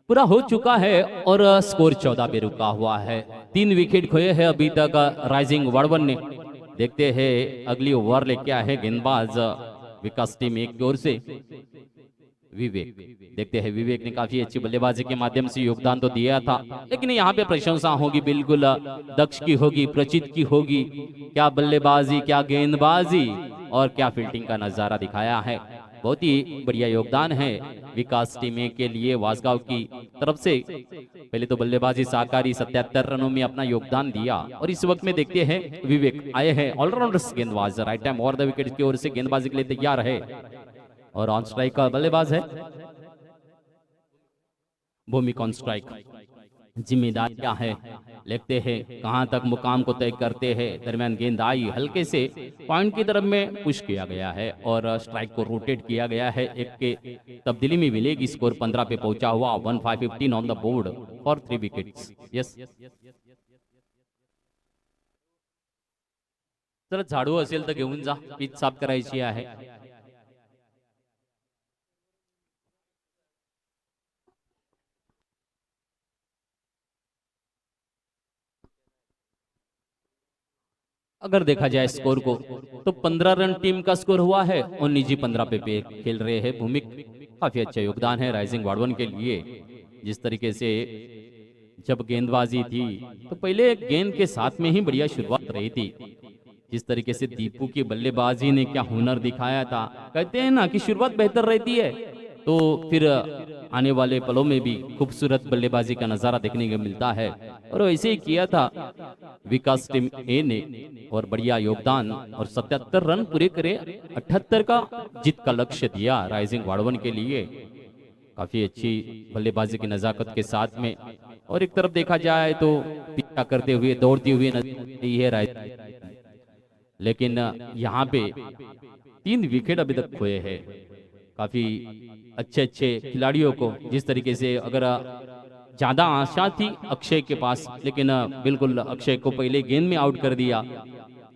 पूरा हो चुका है और स्कोर 14 पे रुका हुआ है। 3 विकेट खोए हैं अभी तक राइजिंग वाड़वन ने। देखते हैं अगली ओवर लेके आए हैं गेंदबाज विकास टीम एक की ओर से विवेक। देखते हैं विवेक ने काफी अच्छी बल्लेबाजी के माध्यम से योगदान तो दिया था, लेकिन यहाँ पे प्रशंसा होगी बिल्कुल दक्ष की होगी, प्रचित की होगी। क्या बल्लेबाजी, क्या गेंदबाजी और क्या फील्डिंग का नजारा दिखाया है। बहुत ही बढ़िया योगदान है विकास टीम के लिए वासगांव की तरफ से। पहले तो बल्लेबाजी सहकारी 77 रनों में अपना योगदान दिया और इस वक्त में देखते हैं विवेक आए हैं ऑलराउंडर्स गेंदबाज। Right time over the wicket की ओर से गेंदबाजी के लिए तैयार है और ऑन स्ट्राइक का बल्लेबाज है भूमिक। ऑन स्ट्राइक जिम्मेदार क्या है, लिखते हैं कहां तक मुकाम को तय करते हैं। दरमियान गेंद आई, हल्के से पॉइंट की तरफ में पुश किया गया है और स्ट्राइक को रोटेट किया गया है। एक के तब्दीली में मिलेगी। स्कोर 15 पे पहुंचा हुआ 1515 on the board for 3 wickets. Yes चला झाडू असेल तर घेऊन जा, पिच साफ करायची आहे। अगर देखा जाए स्कोर को तो 15 रन टीम का स्कोर हुआ है और निजी 15 पे खेल रहे हैं भूमिक। काफी अच्छा योगदान है राइजिंग वाड़वन के लिए। जिस तरीके से जब गेंदबाजी थी तो पहले गेंद के साथ में ही बढ़िया शुरुआत रही थी। जिस तरीके से दीपू की बल्लेबाजी ने क्या हुनर दिखाया था। कहते हैं ना कि शुरुआत बेहतर रहती है तो फिर आने वाले पलों में भी खूबसूरत बल्लेबाजी का नजारा देखने को मिलता है और वैसे ही किया था विकास टीम ए ने और बढ़िया योगदान और 77 रन पूरे करे। 78 का जीत का लक्ष्य दिया राइजिंग वाड़वन के लिए। काफी अच्छी बल्लेबाजी की नजाकत के साथ में और एक तरफ देखा जाए तो पीछा करते हुए दौड़ती हुई है राइजिंग, लेकिन यहाँ पे 3 विकेट अभी तक खोए हैं। काफी अच्छे खिलाड़ियों को जिस तरीके से अगर ज्यादा आशा थी अक्षय के पास, लेकिन बिल्कुल अक्षय को पहले गेंद में आउट कर दिया।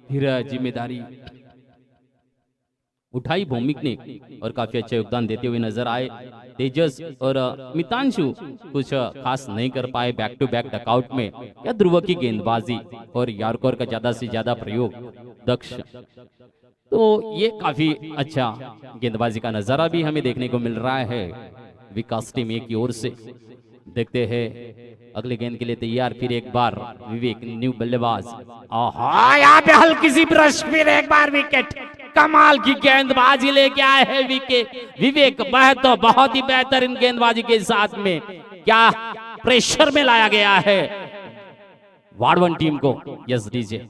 फिर जिम्मेदारी उठाई भौमिक ने और काफी अच्छा योगदान देते हुए नजर आए। तेजस और मितांशु कुछ खास नहीं कर पाए बैक टू बैक डकआउट में। या ध्रुव की गेंदबाजी और यार्कर का ज्यादा से ज्यादा प्रयोग दक्ष, तो ये काफी अच्छा गेंदबाजी का नजारा भी हमें देखने को मिल रहा है विकास टीम ए की ओर से। देखते हैं अगले गेंद के लिए तैयार। फिर एक बार विवेक न्यू बल्लेबाज। यहाँ पे हल्की सी ब्रश, फिर एक बार विकेट। कमाल की गेंदबाजी लेके आए हैं विवेक। तो बहुत ही बेहतरीन गेंदबाजी के साथ में क्या प्रेशर में लाया गया है वाड़वन टीम को। यस डीजे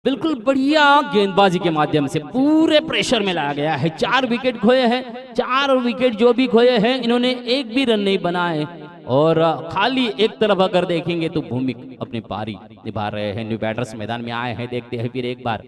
बिल्कुल बढ़िया गेंदबाजी के माध्यम से पूरे प्रेशर में लाया गया है। 4 विकेट खोए हैं। 4 विकेट जो भी खोए हैं इन्होंने एक भी रन नहीं बनाए और खाली एक तरफ अगर देखेंगे तो भूमिक अपनी पारी निभा रहे हैं। न्यू बैटर्स मैदान में आए हैं। देखते हैं फिर एक बार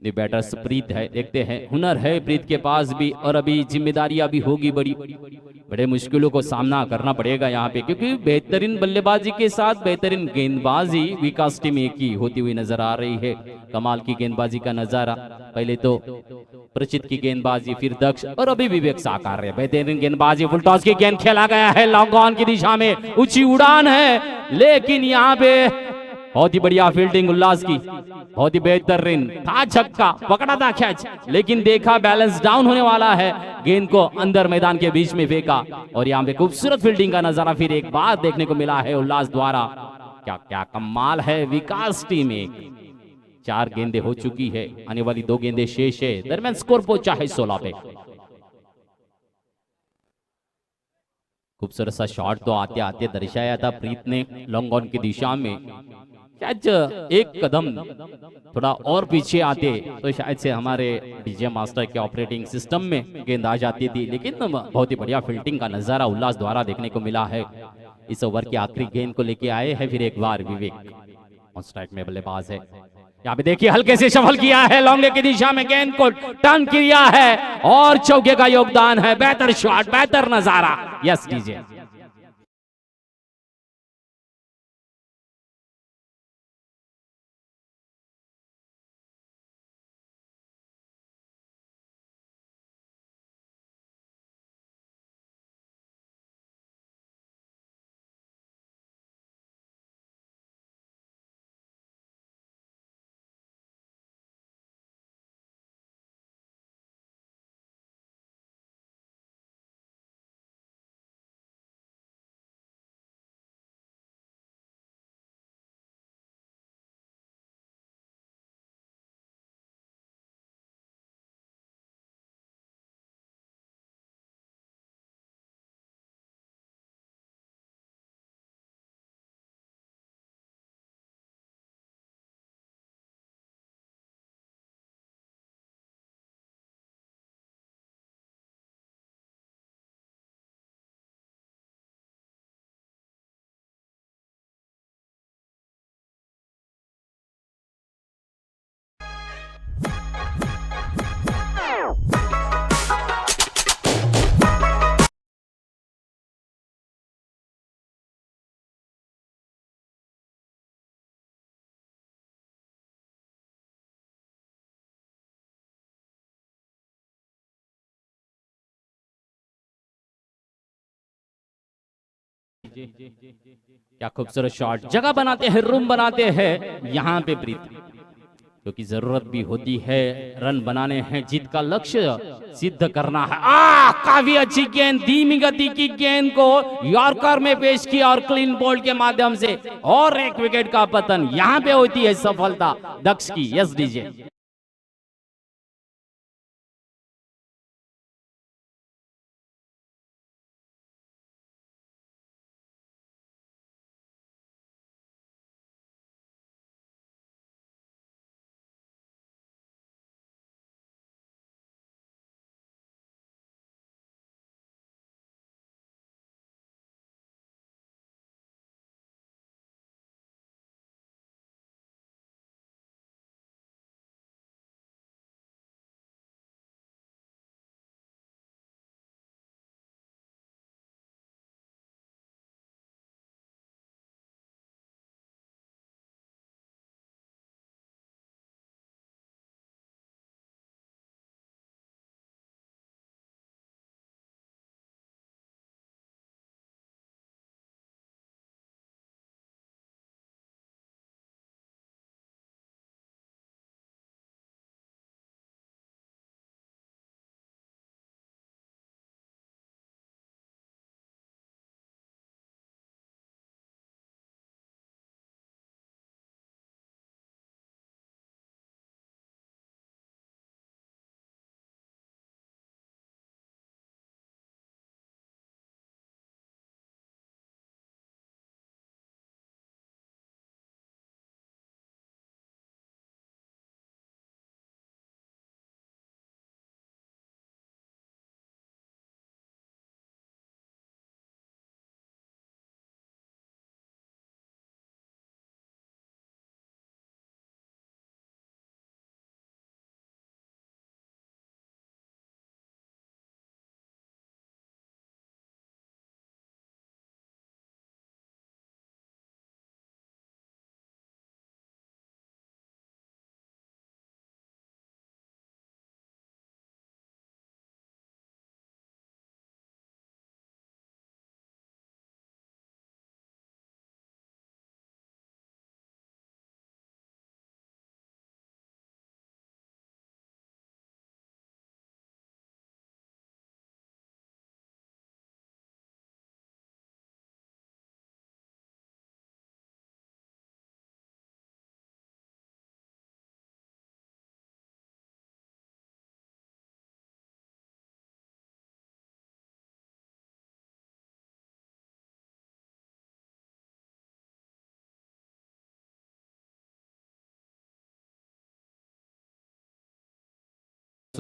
न्यू बैटर्स प्रीत है। देखते हैं हुनर है प्रीत के पास भी और अभी जिम्मेदारियां भी होगी बड़े मुश्किलों को सामना करना पड़ेगा यहाँ पे, क्योंकि बेहतरीन बल्लेबाजी के साथ बेहतरीन गेंदबाजी विकास टीम ए की होती हुई नजर आ रही है। कमाल की गेंदबाजी का नजारा। पहले तो प्रचित की गेंदबाजी, फिर दक्ष और अभी विवेक साकार है। बेहतरीन गेंदबाजी, फुल टॉस की गेंद खेला गया है लॉन्ग ऑन की दिशा में। ऊंची उड़ान है लेकिन यहाँ पे बहुत ही बढ़िया फील्डिंग उल्लास की, बहुत ही बेहतरीन था। छक्का पकड़ा था कैच, लेकिन देखा बैलेंस डाउन होने वाला है। गेंद को अंदर मैदान के बीच में फेंका और यहाँ पे खूबसूरत फील्डिंग का नजारा फिर एक बार देखने को मिला है उल्लास द्वारा। क्या क्या कमाल है विकास टीम में। 4 गेंदें हो चुकी है, आने वाली 2 गेंदें शेष है। दरमियान स्कोर पहुंचा है 16 पे। खूबसूरत सा शॉट तो आते आते दर्शाया था प्रीत ने लॉन्ग ऑन की दिशा में। शायद एक कदम थोड़ा और पीछे आते तो शायद से हमारे डीजे मास्टर के ऑपरेटिंग सिस्टम में गेंद आ जाती थी, लेकिन बहुत ही बढ़िया फील्डिंग का नजारा उल्लास द्वारा देखने को मिला है। इस ओवर की आखिरी गेंद को लेके आए हैं फिर एक बार विवेक, ऑन स्ट्राइक में बल्लेबाज है। यहाँ पे देखिए हल्के से शफल किया है, लॉन्गे की दिशा में गेंद को टर्न किया है और चौके का योगदान है। बेहतर शॉट, बेहतर नजारा। Yes DJ. क्या खूबसूरत शॉट, जगह बनाते हैं, रूम बनाते हैं यहाँ पे प्रीत, क्योंकि जरूरत भी होती है, रन बनाने हैं, जीत का लक्ष्य सिद्ध करना है। काफी अच्छी गेंद, धीमी गति की गेंद को यॉर्कर में पेश किया और क्लीन बोल्ड के माध्यम से और एक विकेट का पतन। यहाँ पे होती है सफलता दक्ष की। Yes DJ.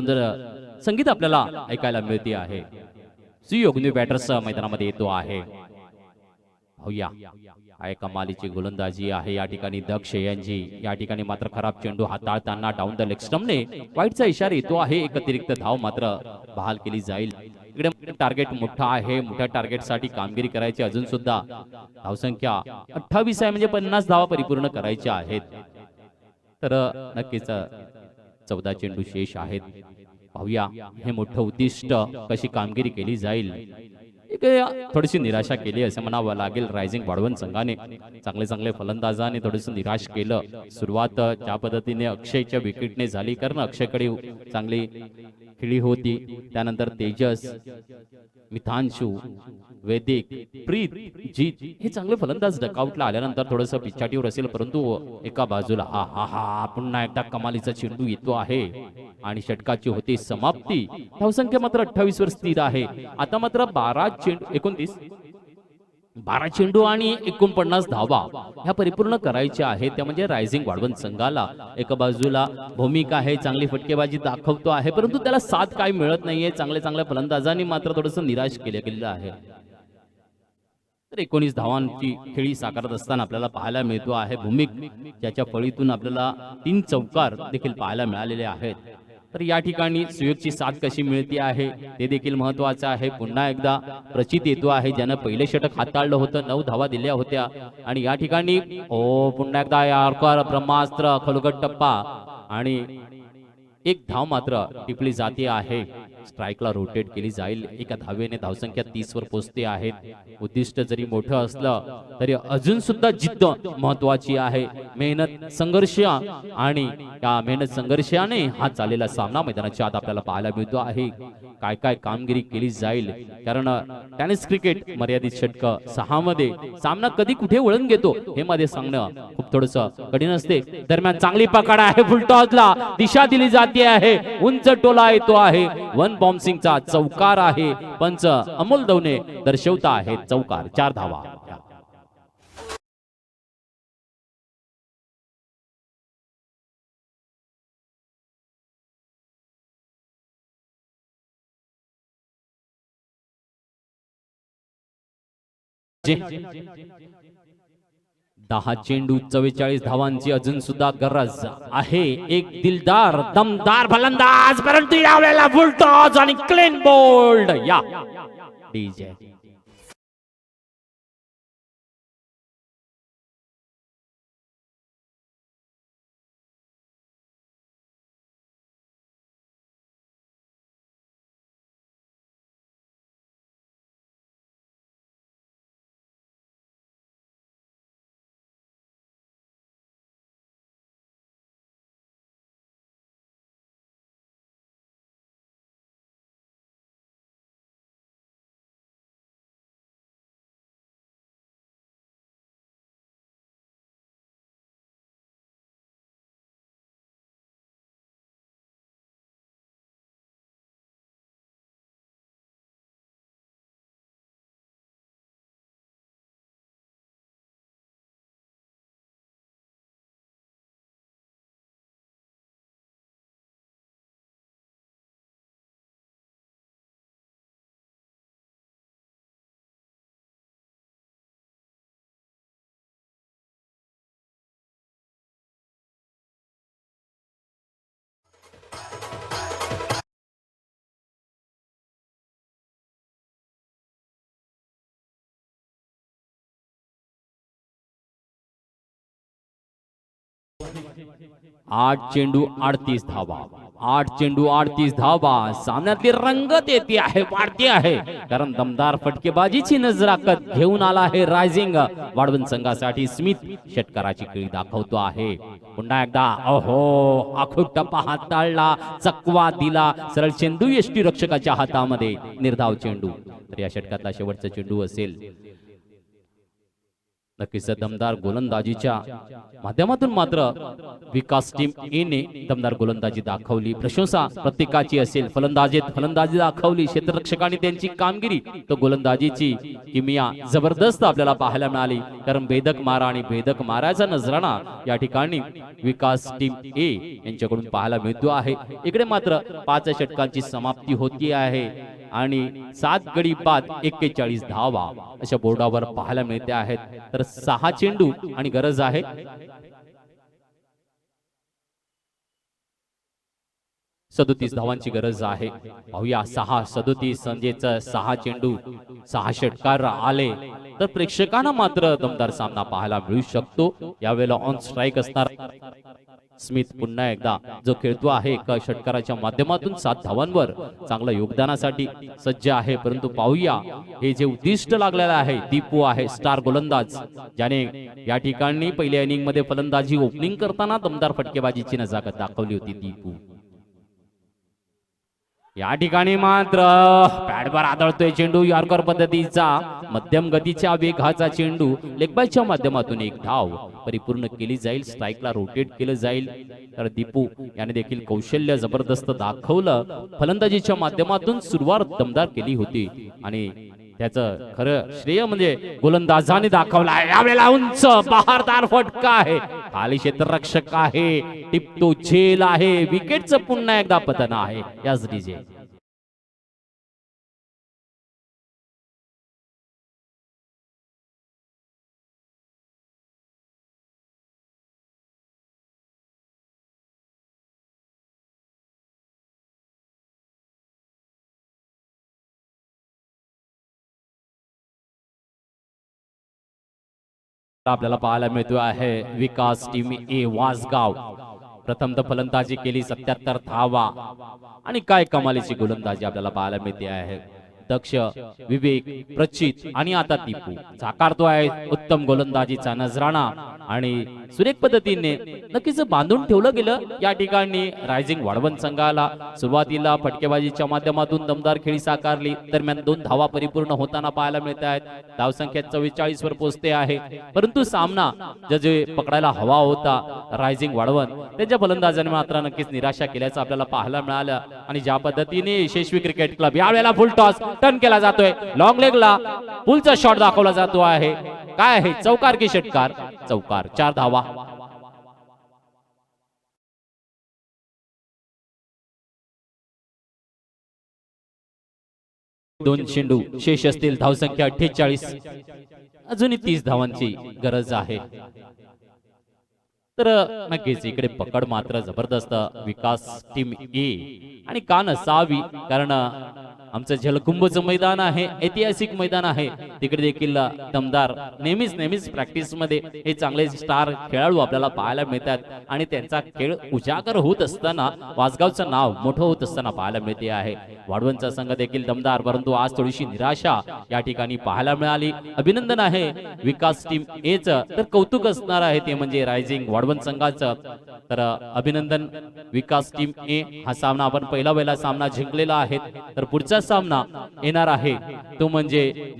सुंदर संगीत आपल्याला ऐकायला मिळते आहे. सुयोग न्यू बॅटर्स मैदानामध्ये येतो आहे. पाहूया काय कमालीची गोलंदाजी आहे या ठिकाणी दक्ष यांची. या ठिकाणी मात्र खराब चेंडू हाताळताना डाऊन द लेग स्टंपने वाईटचा इशारा येतो आहे. एक अतिरिक्त धाव मात्र बहाल केली जाईल. इकडे टार्गेट मोठा आहे. मोठ्या टार्गेटसाठी कामगिरी करायची. अजून सुद्धा धावसंख्या 28 आहे, म्हणजे 50 धावा परिपूर्ण करायच्या आहेत. तर नक्कीच 14 चेंडू शेष आहेत. पाहूया हे मोठं उद्दिष्ट कशी कामगिरी केली जाईल. एक थोडीशी निराशा केली असं म्हणावं लागेल. रायझिंग वाढवण संघाने चांगले फलंदाजाने थोडंसं निराश केलं. सुरुवात ज्या पद्धतीने अक्षयच्या विकेटने झाली, कारण अक्षयकडे चांगली खेळी होती. त्यानंतर तेजस, मिथांशु, वैदिक, प्रीत, जीत हे चांगले फलंदाज डकआउटला आल्यानंतर थोडंसं पिछाटीवर असेल, परंतु एका बाजूला हा पुन्हा एकदा कमालीचा चेंडू येतो आहे आणि षटकाची होती समाप्ती. धावसंख्या मात्र 28 वर स्थिर आहे. आता मात्र 12 चेंडू आणि 49 धावा ह्या परिपूर्ण करायच्या आहेत. त्या म्हणजे रायझिंग वाढवण संघाला एका बाजूला भूमिका आहे, चांगली फटकेबाजी दाखवतो आहे, परंतु त्याला साथ काय मिळत नाहीये. चांगल्या फलंदाजांनी मात्र थोडंसं निराश केलेलं आहे. तर 19 धावांची खेळी साकारत असताना आपल्याला पाहायला मिळतो आहे भूमिक, ज्याच्या फळीतून आपल्याला 3 चौकार देखील पाहायला मिळालेले आहेत. तर या ठिकाणी सुयोगची साथ कशी मिळते आहे ते देखील महत्वाचं आहे. पुन्हा एकदा प्रचित येतो आहे, ज्यानं पहिले षटक हाताळलं होतं, 9 धावा दिल्या होत्या. आणि या ठिकाणी पुन्हा एकदा यारकर ब्रह्मास्त्र खलगट टप्पा आणि 1 धाव मात्र टिपली जाते आहे. स्ट्राईकला रोटेट केली जाईल. एका धावेने धावसंख्या 30 वर पोहोचते आहेत. उद्दिष्ट जरी मोठं असलं तरी अजून सुद्धा जिद्द महत्वाची आहे. मेहनत संघर्ष आणि या मेहनत संघर्षाने हा चाललेला सामना मैदानाच्या आत आपल्याला पाहायला मिळतो आहे. काय कामगिरी केली जाईल, कारण टेनिस क्रिकेट मर्यादित षटक 6 मध्ये सामना कधी कुठे वळण घेतो हे मध्ये सांगणं खूप थोडंसं कठीण असते. दरम्यान चांगली पकड आहे. फुलटॉसला दिशा दिली जाते आहे. उंच टोला येतो आहे. वन बॉम्सिंगचा चौकार आहे. पंच अमोल दवने दर्शवता आहेत चौकार. 4 धावा. जे 10 चेंडू 44 धावांची अजून सुद्धा गरज आहे. एक दिलदार दमदार फलंदाज, परंतु यावेळेला फुलटॉस आणि क्लीन बोल्ड. या डीजे आठ चेंडू 38 धावा. 8 चेंडू 38 धावा. सामन्यातली रंगत येते आहे, वाढते आहे, कारण दमदार फटकेबाजीची नजराकत घेऊन आला आहे रायझिंग वाढवण संघासाठी. स्मिथ षटकाराची खेळी दाखवतो आहे. पुन्हा एकदा आखूट टप्पा हाताळला, चकवा दिला, सरळ चेंडू यष्टी रक्षकाच्या हातामध्ये. निर्धाव चेंडू. तर या षटकातला शेवटचा चेंडू असेल. नक्कीच दमदार गोलंदाजीच्या माध्यमातून मात्र विकास टीम ए ने दमदार गोलंदाजी दाखवली. प्रशंसा प्रत्येकाची असेल. फलंदाजी दाखवली. क्षेत्ररक्षकांनी त्यांची कामगिरी तर गोलंदाजीची किमिया जबरदस्त आपल्याला पाहायला मिळाली. कारण भेदक मारा आणि भेदक मारायचा नजराणा या ठिकाणी विकास टीम ए यांच्याकडून पाहायला मिळतो आहे. इकडे मात्र 5 षटकांची समाप्ती होती आहे आणि 7 गडी बाद 41 धावा अशा बोर्डावर पाहायला मिळते आहेत. तर 6 चेंडू आणि गरज आहे 37 धावांची गरज आहे. पाहूया 6-37 म्हणजेच 6 चेंडू 6 षटकार आले तर प्रेक्षकांना मात्र दमदार सामना पाहायला मिळू शकतो. यावेळेला ऑन स्ट्राईक असणार स्मिथ पुन्हा एकदा जो खेळतो आहे एका षटकाराच्या माध्यमातून 7 धावांवर चांगल्या योगदानासाठी सज्ज आहे. परंतु पाहूया हे जे उद्दिष्ट लागलेलं आहे. दीपू आहे स्टार गोलंदाज ज्याने या ठिकाणी पहिल्या इनिंग मध्ये फलंदाजी ओपनिंग करताना दमदार फटकेबाजीची नजाकत दाखवली होती. दीपू या ठिकाणी मात्र पॅडवर आदळतोय चेंडू. यॉर्कर पद्धतीचा मध्यम गतीच्या वेगाचा चेंडू लेगबायच्या माध्यमातून एक धाव परिपूर्ण केली जाईल. स्ट्राईकला रोटेट केलं जाईल. तर दीपू याने देखील कौशल्य जबरदस्त दाखवलं. फलंदाजीच्या माध्यमातून सुरुवात दमदार केली होती आणि त्याचं खरं श्रेय म्हणजे गोलंदाजाने दाखवला आहे. यावेळेला उंच बहारदार फटका आहे. खाली क्षेत्ररक्षक आहे. टिपतो झेल आहे. विकेटचं पुन्हा एकदा पतन आहे. याच डीजे आपल्याला पाहायला मिळतो आहे विकास टीम ए वासगाव. प्रथमतः फलंदाजी केली 77 धावा आणि काय कमालीची गोलंदाजी आपल्याला पाहायला मिळते आहे. दक्ष विवेक प्रचित आणि आता दीपू साकारतो आहे उत्तम गोलंदाजीचा नजराणा आणि सुरेख पद्धतीने नक्कीच बांधून ठेवलं गेलं. या ठिकाणी रायझिंग वाढवण संघाला सुरुवातीला फटकेबाजीच्या माध्यमातून दमदार खेळी साकारली. दरम्यान 2 धावा परिपूर्ण होताना पाहायला मिळत आहेत. धावसंख्या 44 वर पोहोचते आहे. परंतु सामना जे पकडायला हवा होता रायझिंग वाढवण त्यांच्या फलंदाजाने मात्र नक्कीच निराशा केल्याचं आपल्याला पाहायला मिळालं. आणि ज्या पद्धतीने यशस्वी क्रिकेट क्लब यावेळेला फुल टॉस टर्न केला जातोय. लॉंग लेगला पुलचा शॉट दाखवला जातो आहे. काय आहे चौकार की षटकार? चौकार. 4 धावा. दोन चेंडू शेष असतील. धावसंख्या 48. अजूनही 30 धावांची गरज आहे. तर नक्कीच इकडे पकड मात्र जबरदस्त विकास टीम ए आणि का नसावी कारण आमचं जलकुंभचं मैदान आहे. ऐतिहासिक मैदान आहे. तिकडे देखील दमदार नेहमीच प्रॅक्टिस मध्ये हे चांगले स्टार खेळाडू आपल्याला पाहायला मिळतात आणि त्यांचा खेळ उजागर होत असताना वासगावचं नाव मोठं होत असताना पाहायला मिळते आहे. वाढवणचा संघ देखील दमदार परंतु आज थोडीशी निराशा या ठिकाणी पाहायला मिळाली. अभिनंदन आहे विकास टीम एच. तर कौतुक असणार आहे ते म्हणजे रायझिंग वाढवण संघाचं. तर अभिनंदन विकास टीम ए. हा सामना आपण पहिला सामना जिंकलेला आहे. तर पुढचा सामना येणार आहे तो म्हणजे